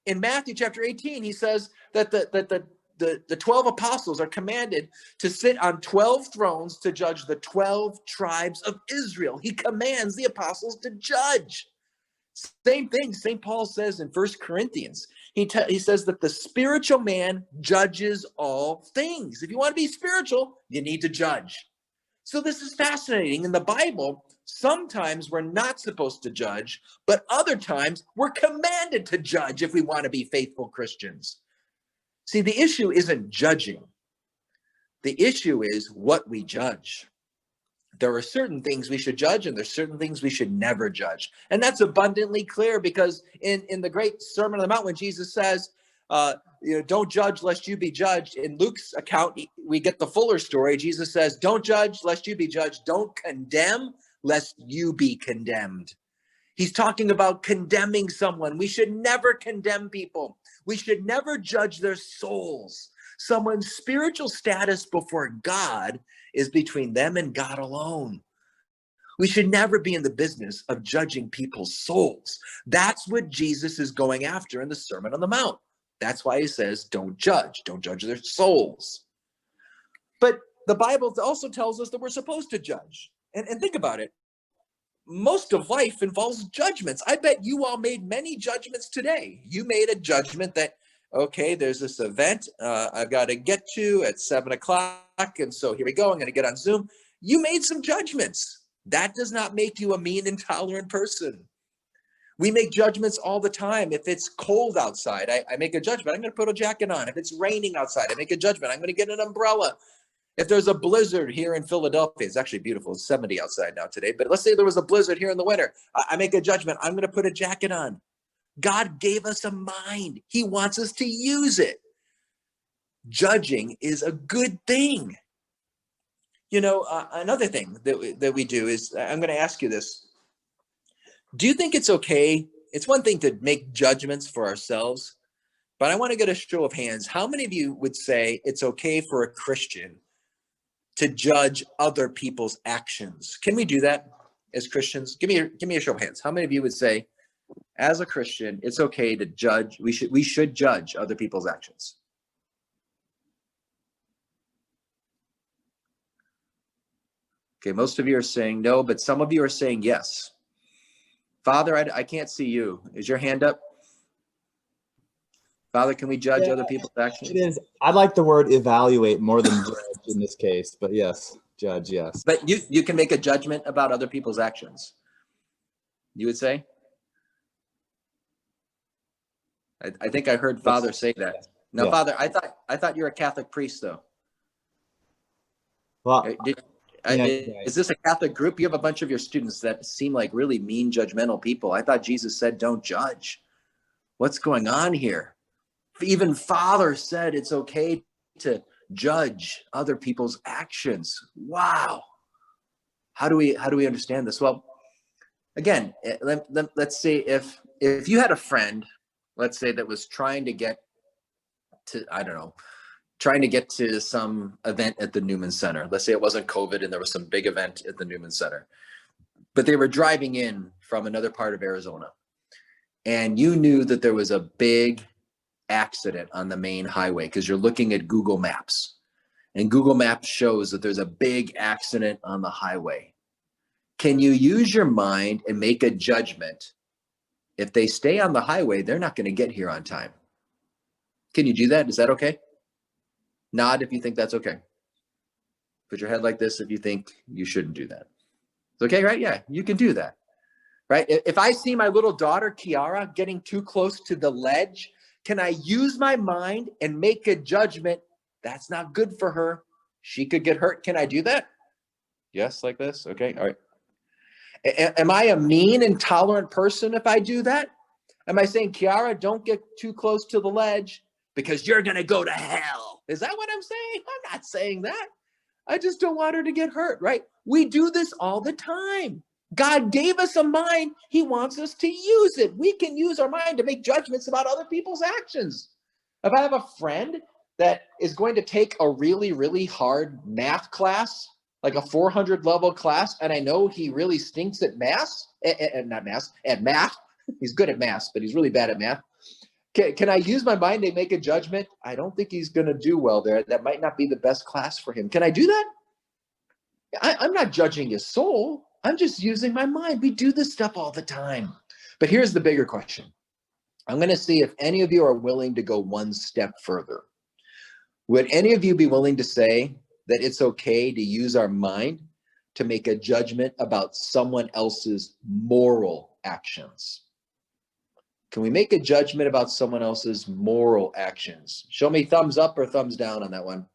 In Matthew chapter 18, he says that the 12 apostles are commanded to sit on 12 thrones to judge the 12 tribes of Israel. He commands the apostles to judge. Same thing St. Paul says in 1 Corinthians. He says that the spiritual man judges all things. If you want to be spiritual, you need to judge. So this is fascinating. In the Bible, sometimes we're not supposed to judge, but other times we're commanded to judge if we want to be faithful Christians. See, the issue isn't judging. The issue is what we judge. There are certain things we should judge, and there's certain things we should never judge. And that's abundantly clear because in the great Sermon on the Mount, when Jesus says, don't judge lest you be judged. In Luke's account, we get the fuller story. Jesus says, don't judge lest you be judged. Don't condemn lest you be condemned. He's talking about condemning someone. We should never condemn people. We should never judge their souls. Someone's spiritual status before God is between them and God alone. We should never be in the business of judging people's souls. That's what Jesus is going after in the Sermon on the Mount. That's why he says, don't judge their souls. But the Bible also tells us that we're supposed to judge. And think about it. Most of life involves judgments. I bet you all made many judgments today. You made a judgment that, okay, there's this event I've got to get to at 7 o'clock. And so here we go. I'm going to get on Zoom. You made some judgments. That does not make you a mean, intolerant person. We make judgments all the time. If it's cold outside, I make a judgment. I'm going to put a jacket on. If it's raining outside, I make a judgment. I'm going to get an umbrella. If there's a blizzard here in Philadelphia, it's actually beautiful. It's 70 outside now today. But let's say there was a blizzard here in the winter. I make a judgment. I'm going to put a jacket on. God gave us a mind. He wants us to use it. Judging is a good thing. Another thing that we do is, I'm going to ask you this. Do you think it's okay? It's one thing to make judgments for ourselves, but I want to get a show of hands. How many of you would say it's okay for a Christian to judge other people's actions? Can we do that as Christians? Give me a show of hands. How many of you would say, as a Christian, it's okay to judge? We should judge other people's actions. Okay, most of you are saying no, but some of you are saying yes. Father, I can't see you. Is your hand up? Father, can we judge other people's actions? It is. I like the word evaluate more than judge in this case, but yes, judge, yes. But you can make a judgment about other people's actions. You would say? I think I heard Father say that. Now, Yeah. Father, I thought you're a Catholic priest, though. Well, Is this a Catholic group? You have a bunch of your students that seem like really mean, judgmental people. I thought Jesus said, don't judge. What's going on here? Even Father said it's okay to judge other people's actions. Wow. How do we understand this? Well, again, let's say if you had a friend, let's say, that was trying to get to, I don't know, trying to get to some event at the Newman Center. Let's say it wasn't COVID and there was some big event at the Newman Center, but they were driving in from another part of Arizona. And you knew that there was a big accident on the main highway because you're looking at Google Maps. And Google Maps shows that there's a big accident on the highway. Can you use your mind and make a judgment? If they stay on the highway, they're not going to get here on time. Can you do that? Is that okay? Nod if you think that's okay. Put your head like this if you think you shouldn't do that. It's okay, right? Yeah, you can do that. Right? If I see my little daughter, Kiara, getting too close to the ledge, can I use my mind and make a judgment? That's not good for her. She could get hurt. Can I do that? Yes, like this? Okay, all right. Am I a mean, intolerant person if I do that? Am I saying, Kiara, don't get too close to the ledge because you're going to go to hell? Is that what I'm saying? I'm not saying that. I just don't want her to get hurt, right? We do this all the time. God gave us a mind. He wants us to use it. We can use our mind to make judgments about other people's actions. If I have a friend that is going to take a really, really hard math class, like a 400 level class, and I know he really stinks at math. He's good at math, but he's really bad at math. Can I use my mind to make a judgment? I don't think he's going to do well there. That might not be the best class for him. Can I do that? I'm not judging his soul. I'm just using my mind. We do this stuff all the time. But here's the bigger question. I'm going to see if any of you are willing to go one step further. Would any of you be willing to say that it's okay to use our mind to make a judgment about someone else's moral actions? Can we make a judgment about someone else's moral actions? Show me thumbs up or thumbs down on that one.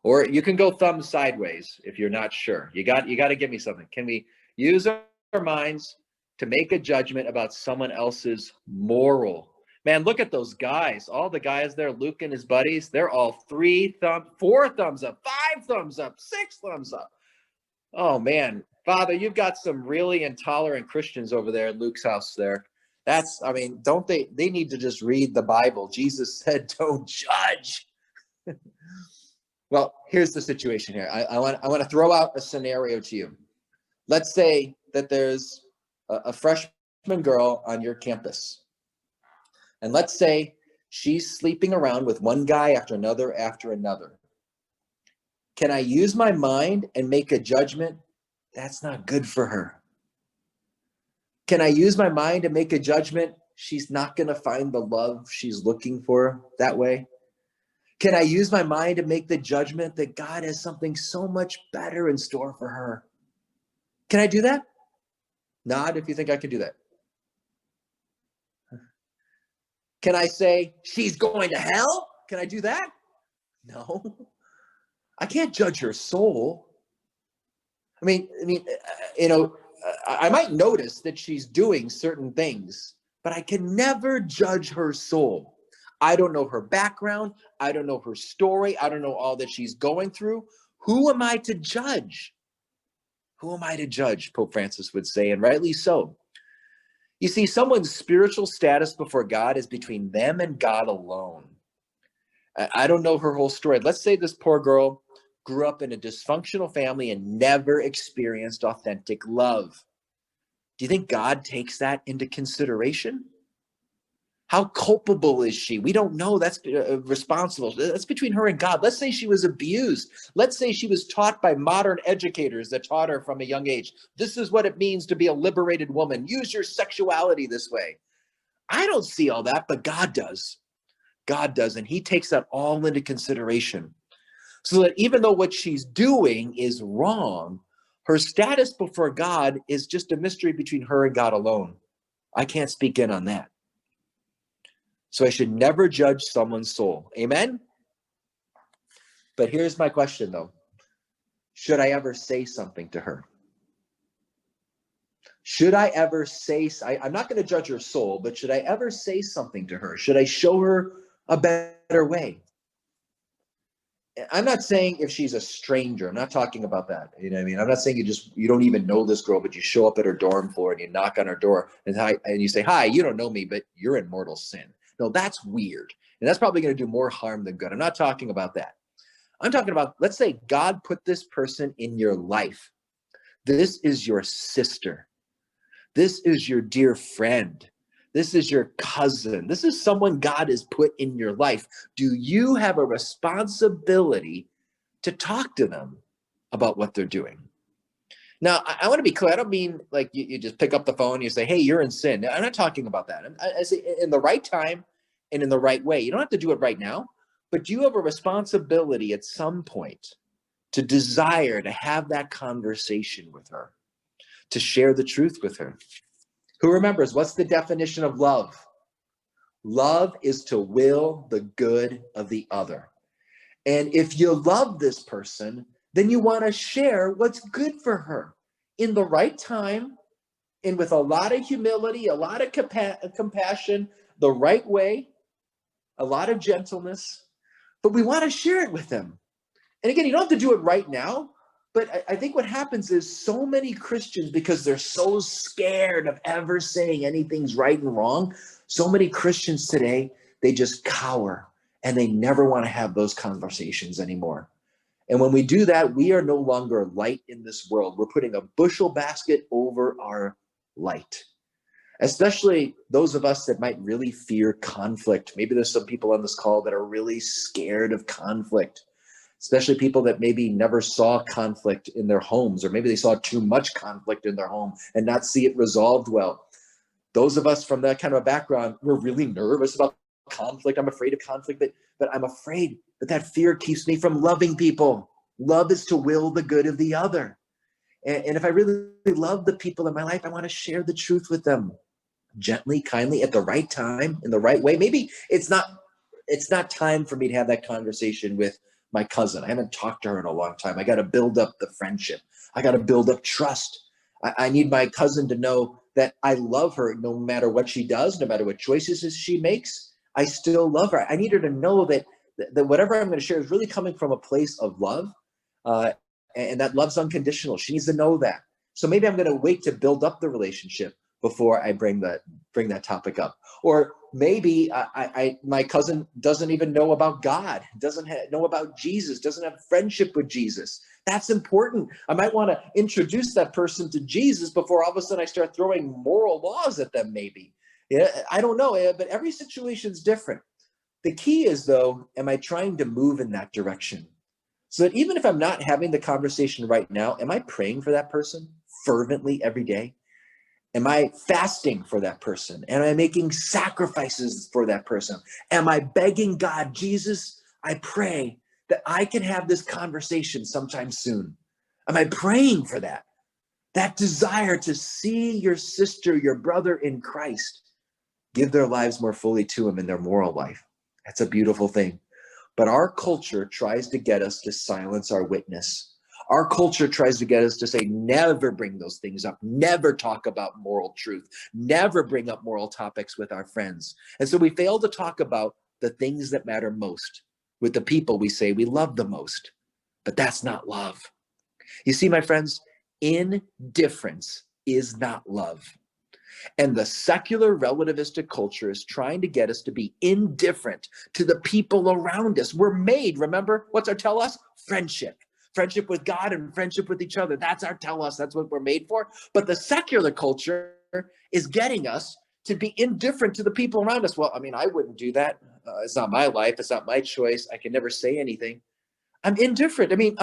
Or you can go thumbs sideways if you're not sure. You got to give me something. Can we use our minds to make a judgment about someone else's moral? Man, look at those guys. All the guys there, Luke and his buddies, they're all 4 thumbs up, 5 thumbs up, 6 thumbs up. Oh man, Father, you've got some really intolerant Christians over there in Luke's house there. Don't they need to just read the Bible. Jesus said, don't judge. Well, here's the situation here. I want to throw out a scenario to you. Let's say that there's a freshman girl on your campus. And let's say she's sleeping around with one guy after another after another. Can I use my mind and make a judgment? That's not good for her. Can I use my mind and make a judgment? She's not going to find the love she's looking for that way. Can I use my mind to make the judgment that God has something so much better in store for her? Can I do that? Nod if you think I can do that. Can I say she's going to hell? Can I do that? No. I can't judge her soul. I might notice that she's doing certain things, but I can never judge her soul. I don't know her background. I don't know her story. I don't know all that she's going through. Who am I to judge? Who am I to judge? Pope Francis would say, and rightly so. You see, someone's spiritual status before God is between them and God alone. I don't know her whole story. Let's say this poor girl grew up in a dysfunctional family and never experienced authentic love. Do you think God takes that into consideration? How culpable is she? We don't know. That's responsible. That's between her and God. Let's say she was abused. Let's say she was taught by modern educators that taught her from a young age. This is what it means to be a liberated woman. Use your sexuality this way. I don't see all that, but God does. God does, and he takes that all into consideration. So that even though what she's doing is wrong, her status before God is just a mystery between her and God alone. I can't speak in on that. So I should never judge someone's soul. Amen? But here's my question, though. Should I ever say something to her? Should I ever say, I'm not going to judge her soul, but should I ever say something to her? Should I show her a better way? I'm not saying if she's a stranger. I'm not talking about that. You know what I mean? I'm not saying you don't even know this girl, but you show up at her dorm floor and you knock on her door and you say, hi, you don't know me, but you're in mortal sin. No, that's weird. And that's probably going to do more harm than good. I'm not talking about that. I'm talking about, let's say God put this person in your life. This is your sister. This is your dear friend. This is your cousin. This is someone God has put in your life. Do you have a responsibility to talk to them about what they're doing? Now, I want to be clear. I don't mean like you just pick up the phone and you say, hey, you're in sin. I'm not talking about that. I say in the right time and in the right way. You don't have to do it right now, but you have a responsibility at some point to desire to have that conversation with her, to share the truth with her. Who remembers, what's the definition of love? Love is to will the good of the other. And if you love this person, then you want to share what's good for her in the right time and with a lot of humility, a lot of compassion, the right way, a lot of gentleness. But we want to share it with them. And again, you don't have to do it right now. But I think what happens is so many Christians, because they're so scared of ever saying anything's right and wrong, so many Christians today, they just cower and they never want to have those conversations anymore. And when we do that, we are no longer light in this world. We're putting a bushel basket over our light, especially those of us that might really fear conflict. Maybe there's some people on this call that are really scared of conflict. Especially people that maybe never saw conflict in their homes, or maybe they saw too much conflict in their home and not see it resolved well. Those of us from that kind of a background, we're really nervous about conflict. I'm afraid of conflict, but I'm afraid that fear keeps me from loving people. Love is to will the good of the other. And if I really love the people in my life, I want to share the truth with them gently, kindly, at the right time, in the right way. Maybe it's not time for me to have that conversation with my cousin. I haven't talked to her in a long time. I got to build up the friendship. I got to build up trust. I need my cousin to know that I love her no matter what she does, no matter what choices she makes. I still love her. I need her to know that whatever I'm going to share is really coming from a place of love, and that love's unconditional. She needs to know that. So maybe I'm going to wait to build up the relationship before I bring that topic up. Or maybe my cousin doesn't even know about God, doesn't know about Jesus, doesn't have friendship with Jesus. That's important. I might want to introduce that person to Jesus before all of a sudden I start throwing moral laws at them, maybe. Yeah, I don't know, but every situation is different. The key is, though, am I trying to move in that direction? So that even if I'm not having the conversation right now, am I praying for that person fervently every day? Am I fasting for that person? Am I making sacrifices for that person? Am I begging God, Jesus, I pray that I can have this conversation sometime soon? Am I praying for that? That desire to see your sister, your brother in Christ, give their lives more fully to him in their moral life. That's a beautiful thing. But our culture tries to get us to silence our witness. Our culture tries to get us to say, never bring those things up, never talk about moral truth, never bring up moral topics with our friends. And so we fail to talk about the things that matter most with the people we say we love the most. But that's not love. You see, my friends, indifference is not love. And the secular relativistic culture is trying to get us to be indifferent to the people around us. We're made, remember, what's our tell us? Friendship. Friendship with God and friendship with each other. That's our tell us. That's what we're made for. But the secular culture is getting us to be indifferent to the people around us. Well, I mean, I wouldn't do that. It's not my life. It's not my choice. I can never say anything. I'm indifferent. I mean,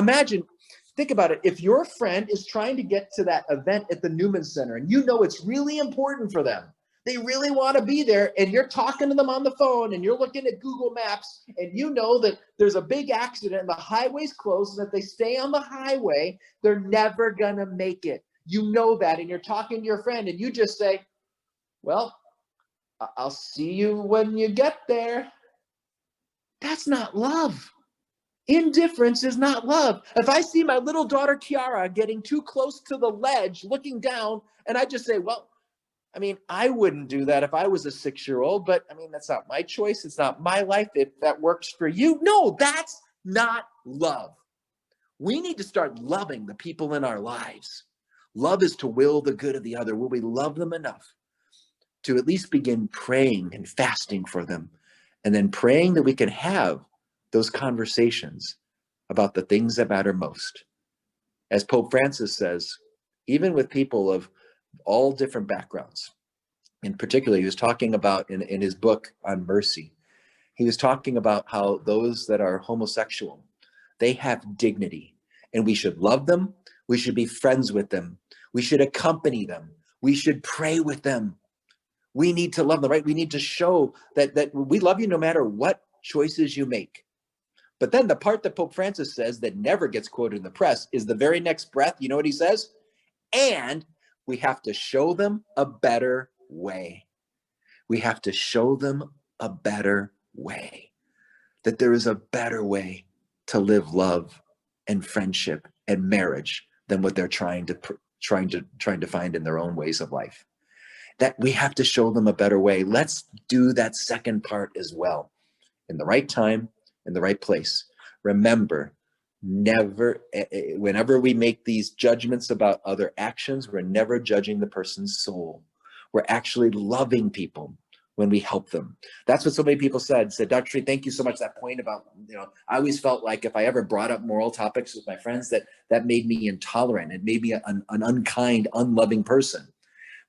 think about it. If your friend is trying to get to that event at the Newman Center and you know it's really important for them, they really want to be there, and you're talking to them on the phone and you're looking at Google Maps and you know that there's a big accident and the highway's closed, and if they stay on the highway, they're never going to make it. You know that, and you're talking to your friend and you just say, well, I'll see you when you get there. That's not love. Indifference is not love. If I see my little daughter Kiara getting too close to the ledge, looking down, and I just say, well, I mean, I wouldn't do that if I was a 6-year-old, but I mean, that's not my choice. It's not my life. If that works for you, no, that's not love. We need to start loving the people in our lives. Love is to will the good of the other. Will we love them enough to at least begin praying and fasting for them, and then praying that we can have those conversations about the things that matter most? As Pope Francis says, even with people of all different backgrounds, in particular, he was talking about in his book on mercy, he was talking about how those that are homosexual, they have dignity, and we should love them. We should be friends with them. We should accompany them. We should pray with them. We need to love them, right? We need to show that we love you no matter what choices you make. But then the part that Pope Francis says that never gets quoted in the press is the very next breath. You know what he says? And we have to show them a better way. We have to show them a better way. That there is a better way to live love and friendship and marriage than what they're trying to find in their own ways of life. That we have to show them a better way. Let's do that second part as well, in the right time, in the right place. Remember, whenever we make these judgments about other actions, we're never judging the person's soul. We're actually loving people when we help them. That's what so many people said, Dr. Tree, thank you so much. That point about, I always felt like if I ever brought up moral topics with my friends, that made me intolerant. It made me an unkind, unloving person.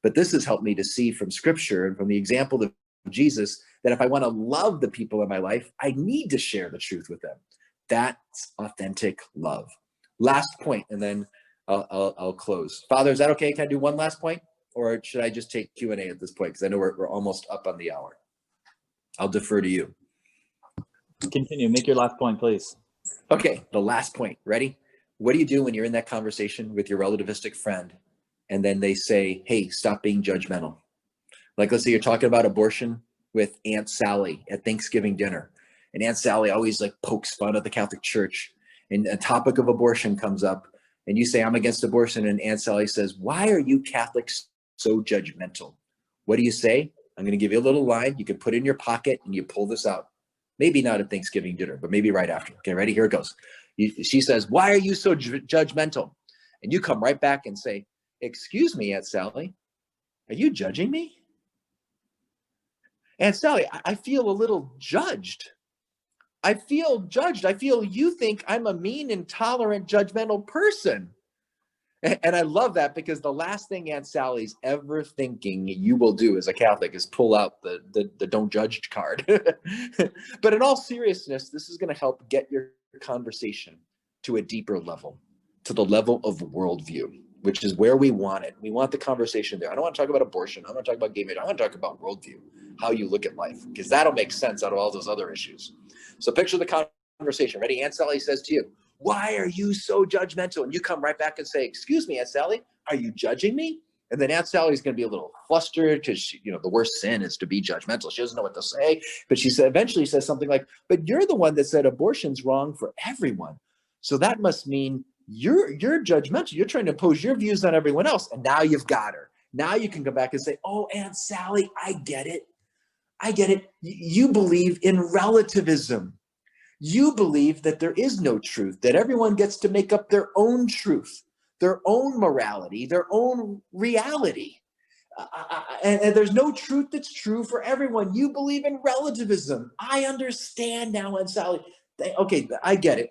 But this has helped me to see from scripture and from the example of Jesus that if I want to love the people in my life, I need to share the truth with them. That's authentic love. Last point, and then I'll close. Father, is that okay? Can I do one last point? Or should I just take Q&A at this point? Because I know we're almost up on the hour. I'll defer to you. Continue. Make your last point, please. Okay, the last point. Ready? What do you do when you're in that conversation with your relativistic friend and then they say, hey, stop being judgmental? Like, let's say you're talking about abortion with Aunt Sally at Thanksgiving dinner. And Aunt Sally always pokes fun at the Catholic Church. And a topic of abortion comes up. And you say, I'm against abortion. And Aunt Sally says, why are you Catholics so judgmental? What do you say? I'm going to give you a little line. You can put it in your pocket and you pull this out. Maybe not at Thanksgiving dinner, but maybe right after. Okay, ready? Here it goes. She says, why are you so judgmental? And you come right back and say, excuse me, Aunt Sally, are you judging me? Aunt Sally, I feel a little judged. I feel judged. I feel you think I'm a mean, intolerant, judgmental person. And I love that, because the last thing Aunt Sally's ever thinking you will do as a Catholic is pull out the don't judge card. But in all seriousness, this is going to help get your conversation to a deeper level, to the level of worldview, which is where we want it. We want the conversation there. I don't want to talk about abortion. I don't want to talk about gay marriage. I want to talk about worldview, how you look at life, because that'll make sense out of all those other issues. So picture the conversation. Ready? Aunt Sally says to you, why are you so judgmental? And you come right back and say, excuse me, Aunt Sally, are you judging me? And then Aunt Sally's going to be a little flustered because, the worst sin is to be judgmental. She doesn't know what to say. But she eventually says something like, but you're the one that said abortion's wrong for everyone. So that must mean you're judgmental. You're trying to impose your views on everyone else. And now you've got her. Now you can come back and say, oh, Aunt Sally, I get it. I get it. You believe in relativism. You believe that there is no truth, that everyone gets to make up their own truth, their own morality, their own reality. And there's no truth that's true for everyone. You believe in relativism. I understand now, Aunt Sally. Okay, I get it.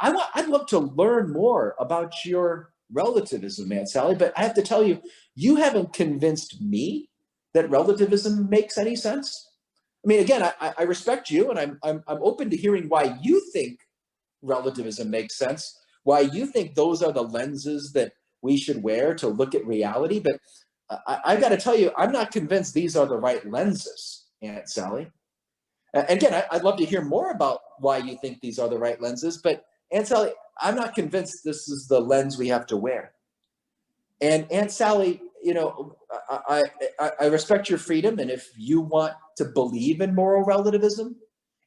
I'd love to learn more about your relativism, Aunt Sally, but I have to tell you, you haven't convinced me that relativism makes any sense. I mean, again, I respect you, and I'm open to hearing why you think relativism makes sense, why you think those are the lenses that we should wear to look at reality. But I got to tell you, I'm not convinced these are the right lenses, Aunt Sally. Again, I'd love to hear more about why you think these are the right lenses. But Aunt Sally, I'm not convinced this is the lens we have to wear. And Aunt Sally, I respect your freedom. And if you want to believe in moral relativism,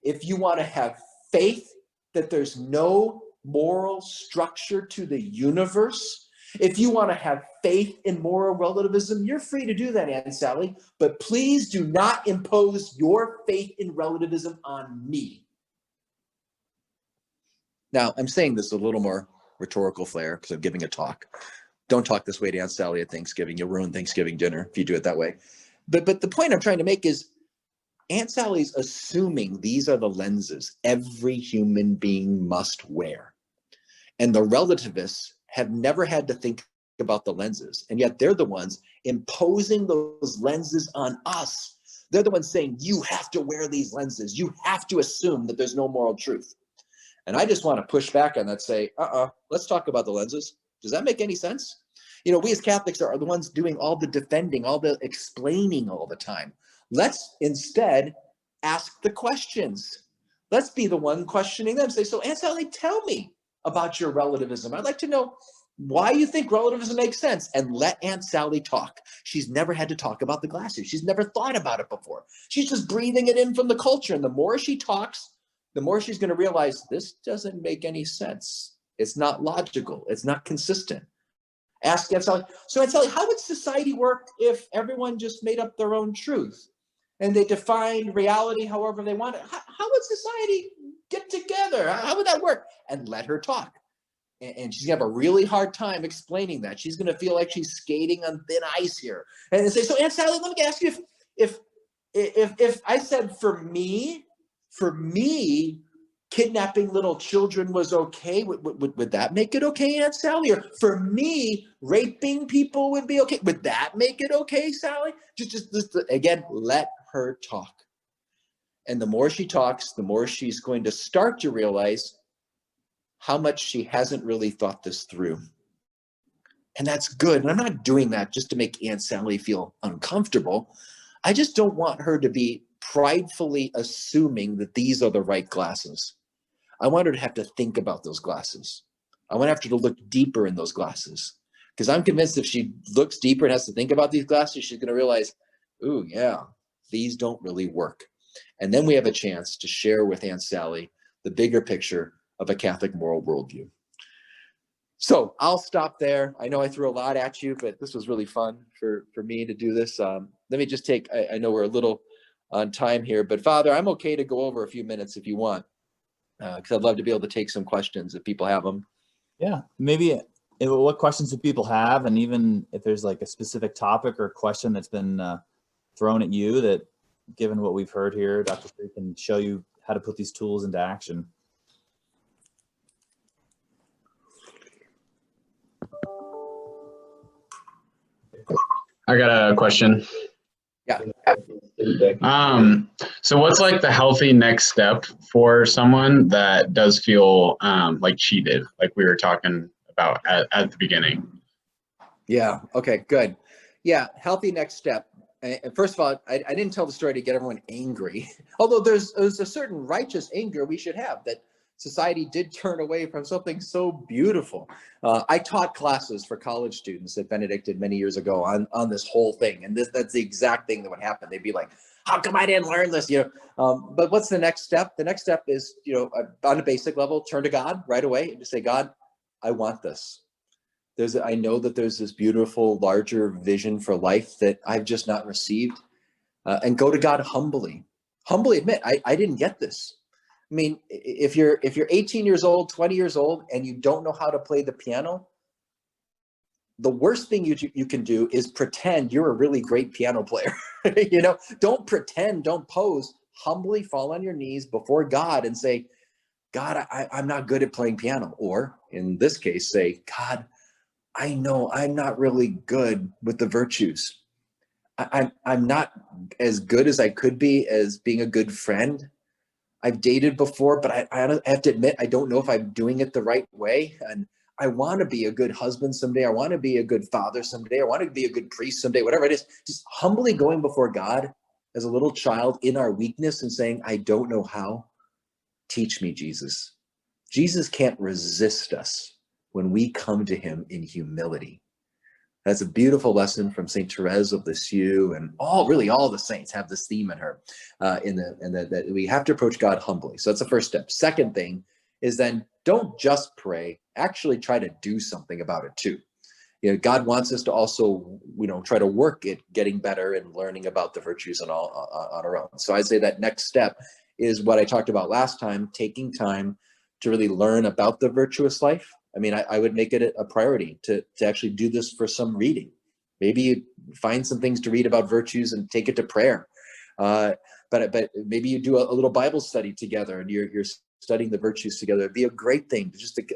if you want to have faith that there's no moral structure to the universe, if you want to have faith in moral relativism, you're free to do that, Aunt Sally. But please do not impose your faith in relativism on me. Now, I'm saying this a little more rhetorical flair because I'm giving a talk. Don't talk this way to Aunt Sally at Thanksgiving. You'll ruin Thanksgiving dinner if you do it that way. But the point I'm trying to make is Aunt Sally's assuming these are the lenses every human being must wear. And the relativists have never had to think about the lenses. And yet they're the ones imposing those lenses on us. They're the ones saying, you have to wear these lenses. You have to assume that there's no moral truth. And I just want to push back on that, say, let's talk about the lenses. Does that make any sense? You know, we as Catholics are the ones doing all the defending, all the explaining all the time. Let's instead ask the questions. Let's be the one questioning them. Say, so Aunt Sally, tell me about your relativism. I'd like to know why you think relativism makes sense, and let Aunt Sally talk. She's never had to talk about the glasses. She's never thought about it before. She's just breathing it in from the culture. And the more she talks, the more she's going to realize this doesn't make any sense. It's not logical. It's not consistent. Ask Aunt Sally. So Aunt Sally, how would society work if everyone just made up their own truth and they defined reality however they want it? How would society get together? How would that work? And let her talk. And she's gonna have a really hard time explaining that. She's gonna feel like she's skating on thin ice here. And say, so Aunt Sally, let me ask you, if I said for me, kidnapping little children was okay, would that make it okay, Aunt Sally? Or for me, raping people would be okay? Would that make it okay, Sally? Just again, let her talk. And the more she talks, the more she's going to start to realize how much she hasn't really thought this through. And that's good. And I'm not doing that just to make Aunt Sally feel uncomfortable. I just don't want her to be pridefully assuming that these are the right glasses. I want her to have to think about those glasses. I want her to look deeper in those glasses. Because I'm convinced if she looks deeper and has to think about these glasses, she's going to realize, ooh, yeah, these don't really work. And then we have a chance to share with Aunt Sally the bigger picture of a Catholic moral worldview. So I'll stop there. I know I threw a lot at you, but this was really fun for me to do this. Let me just take, I know we're a little on time here, but Father, I'm okay to go over a few minutes if you want, because I'd love to be able to take some questions if people have them. Yeah, maybe what questions do people have? And even if there's like a specific topic or question that's been thrown at you that, given what we've heard here, Dr. Sri can show you how to put these tools into action. I got a question. Yeah. So what's like the healthy next step for someone that does feel like cheated, like we were talking about at the beginning? Yeah. Okay, good. Yeah. Healthy next step. And first of all, I didn't tell the story to get everyone angry, although there's a certain righteous anger we should have that society did turn away from something so beautiful. I taught classes for college students at Benedictine many years ago on this whole thing. And that's the exact thing that would happen. They'd be like, how come I didn't learn this? But what's the next step? The next step is, on a basic level, turn to God right away and just say, God, I want this. I know that there's this beautiful, larger vision for life that I've just not received. And go to God humbly admit, I didn't get this. I mean, if you're 18 years old, 20 years old, and you don't know how to play the piano, the worst thing you can do is pretend you're a really great piano player. Don't pretend, don't pose. Humbly fall on your knees before God and say, God, I'm not good at playing piano. Or in this case, say, God, I know I'm not really good with the virtues. I'm not as good as I could be as being a good friend. I've dated before, but I have to admit, I don't know if I'm doing it the right way. And I want to be a good husband someday. I want to be a good father someday. I want to be a good priest someday, whatever it is. Just humbly going before God as a little child in our weakness and saying, I don't know how. Teach me, Jesus. Jesus can't resist us when we come to him in humility. That's a beautiful lesson from Saint Therese of Lisieux, and all the saints have this theme in her, that we have to approach God humbly. So that's the first step. Second thing is then don't just pray, actually try to do something about it too. God wants us to also, try to work at getting better and learning about the virtues and all on our own. So I'd say that next step is what I talked about last time, taking time to really learn about the virtuous life. I mean, I would make it a priority to actually do this for some reading. Maybe you find some things to read about virtues and take it to prayer. But maybe you do a little Bible study together and you're studying the virtues together. It'd be a great thing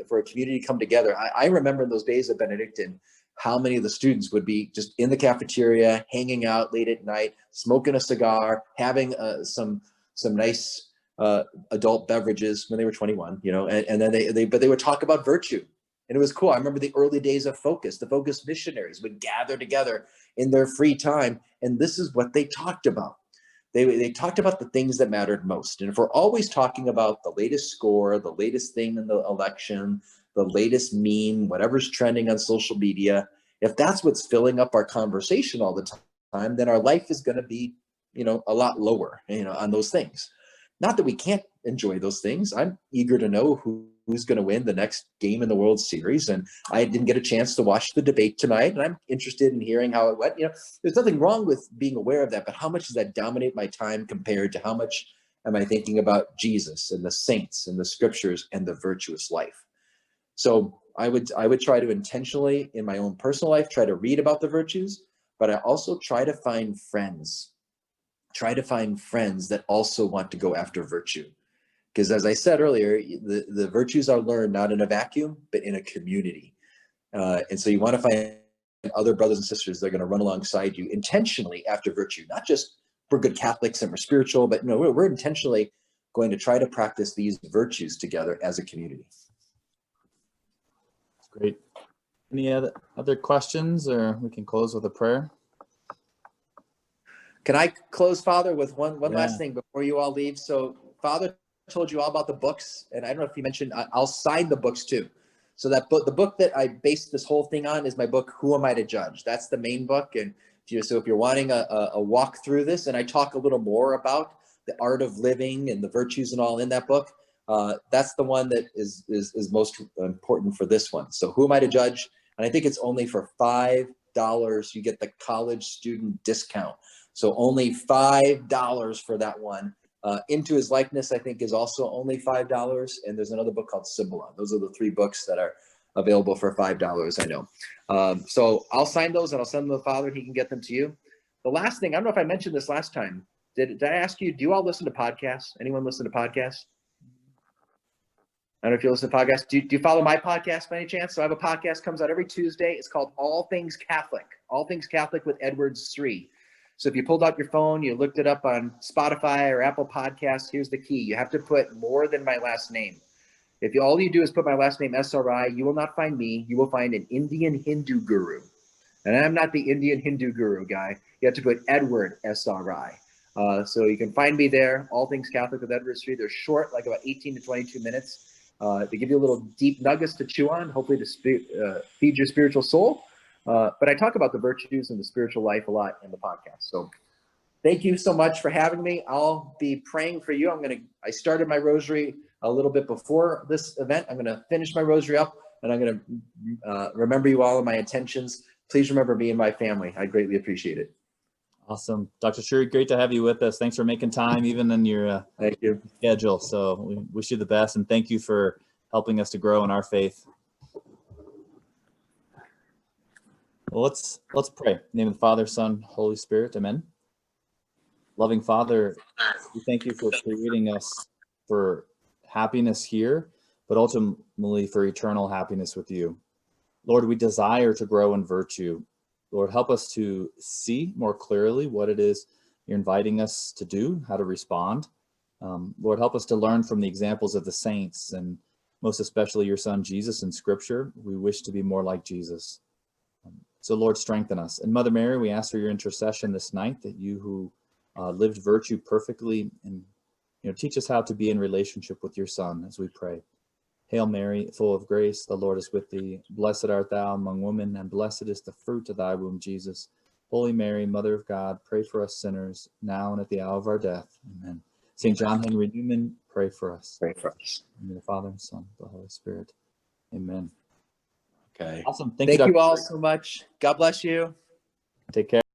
for a community to come together. I remember in those days of Benedictine, how many of the students would be just in the cafeteria, hanging out late at night, smoking a cigar, having some nice adult beverages when they were 21, and then they would talk about virtue. And it was cool. I remember the early days of Focus. The Focus missionaries would gather together in their free time, and this is what they talked about. They talked about the things that mattered most. And if we're always talking about the latest score, the latest thing in the election, the latest meme, whatever's trending on social media, if that's what's filling up our conversation all the time, then our life is going to be, a lot lower, on those things. Not that we can't enjoy those things. I'm eager to know who's going to win the next game in the World Series. And I didn't get a chance to watch the debate tonight, and I'm interested in hearing how it went. There's nothing wrong with being aware of that, but how much does that dominate my time compared to how much am I thinking about Jesus and the saints and the scriptures and the virtuous life? So I would try to intentionally, in my own personal life, try to read about the virtues, but I also try to find friends. Try to find friends that also want to go after virtue. Because as I said earlier, the virtues are learned not in a vacuum, but in a community. And so you want to find other brothers and sisters that are going to run alongside you intentionally after virtue, not just we're good Catholics and we're spiritual, but no, we're intentionally going to try to practice these virtues together as a community. Great. Any other questions, or we can close with a prayer? Can I close, Father, with one last thing before you all leave? So Father told you all about the books, and I don't know if you mentioned, I'll sign the books too. So that book, the book that I based this whole thing on, is my book, Who Am I to Judge? That's the main book. And if you're wanting a walk through this, and I talk a little more about the art of living and the virtues and all in that book, that's the one that is most important for this one. So Who Am I to Judge? And I think it's only for $5. You get the college student discount. So only $5 for that one. Into His Likeness, I think, is also only $5. And there's another book called Cybele. Those are the three books that are available for $5, I know. So I'll sign those and I'll send them to the Father. He can get them to you. The last thing, I don't know if I mentioned this last time. Did I ask you, do you all listen to podcasts? Anyone listen to podcasts? I don't know if you listen to podcasts. Do you follow my podcast by any chance? So I have a podcast, comes out every Tuesday. It's called All Things Catholic. All Things Catholic with Edward Sri. So if you pulled out your phone, you looked it up on Spotify or Apple Podcasts, here's the key. You have to put more than my last name. If all you do is put my last name, SRI, you will not find me. You will find an Indian Hindu guru. And I'm not the Indian Hindu guru guy. You have to put Edward SRI. So you can find me there, All Things Catholic with Edward Sri. They're short, like about 18 to 22 minutes. They give you a little deep nuggets to chew on, hopefully to feed your spiritual soul. But I talk about the virtues and the spiritual life a lot in the podcast. So thank you so much for having me. I'll be praying for you. I started my rosary a little bit before this event. I'm going to finish my rosary up, and I'm going to remember you all in my intentions. Please remember me and my family. I greatly appreciate it. Awesome. Dr. Shuri, great to have you with us. Thanks for making time, even in your Thank you. schedule. So we wish you the best, and thank you for helping us to grow in our faith. Well, let's pray. In the name of the Father, Son, Holy Spirit. Amen. Loving Father, we thank you for creating us for happiness here, but ultimately for eternal happiness with you. Lord, we desire to grow in virtue. Lord, help us to see more clearly what it is you're inviting us to do, how to respond. Lord, help us to learn from the examples of the saints, and most especially your Son, Jesus, in Scripture. We wish to be more like Jesus. So, Lord, strengthen us. And Mother Mary, we ask for your intercession this night, that you who lived virtue perfectly, and teach us how to be in relationship with your Son as we pray. Hail Mary, full of grace, the Lord is with thee. Blessed art thou among women, and blessed is the fruit of thy womb, Jesus. Holy Mary, Mother of God, pray for us sinners, now and at the hour of our death. Amen. St. John Henry Newman, pray for us. Pray for us. In the name of the Father, and Son, and the Holy Spirit. Amen. Okay. Awesome. Thank you Dr. all so much. God bless you. Take care.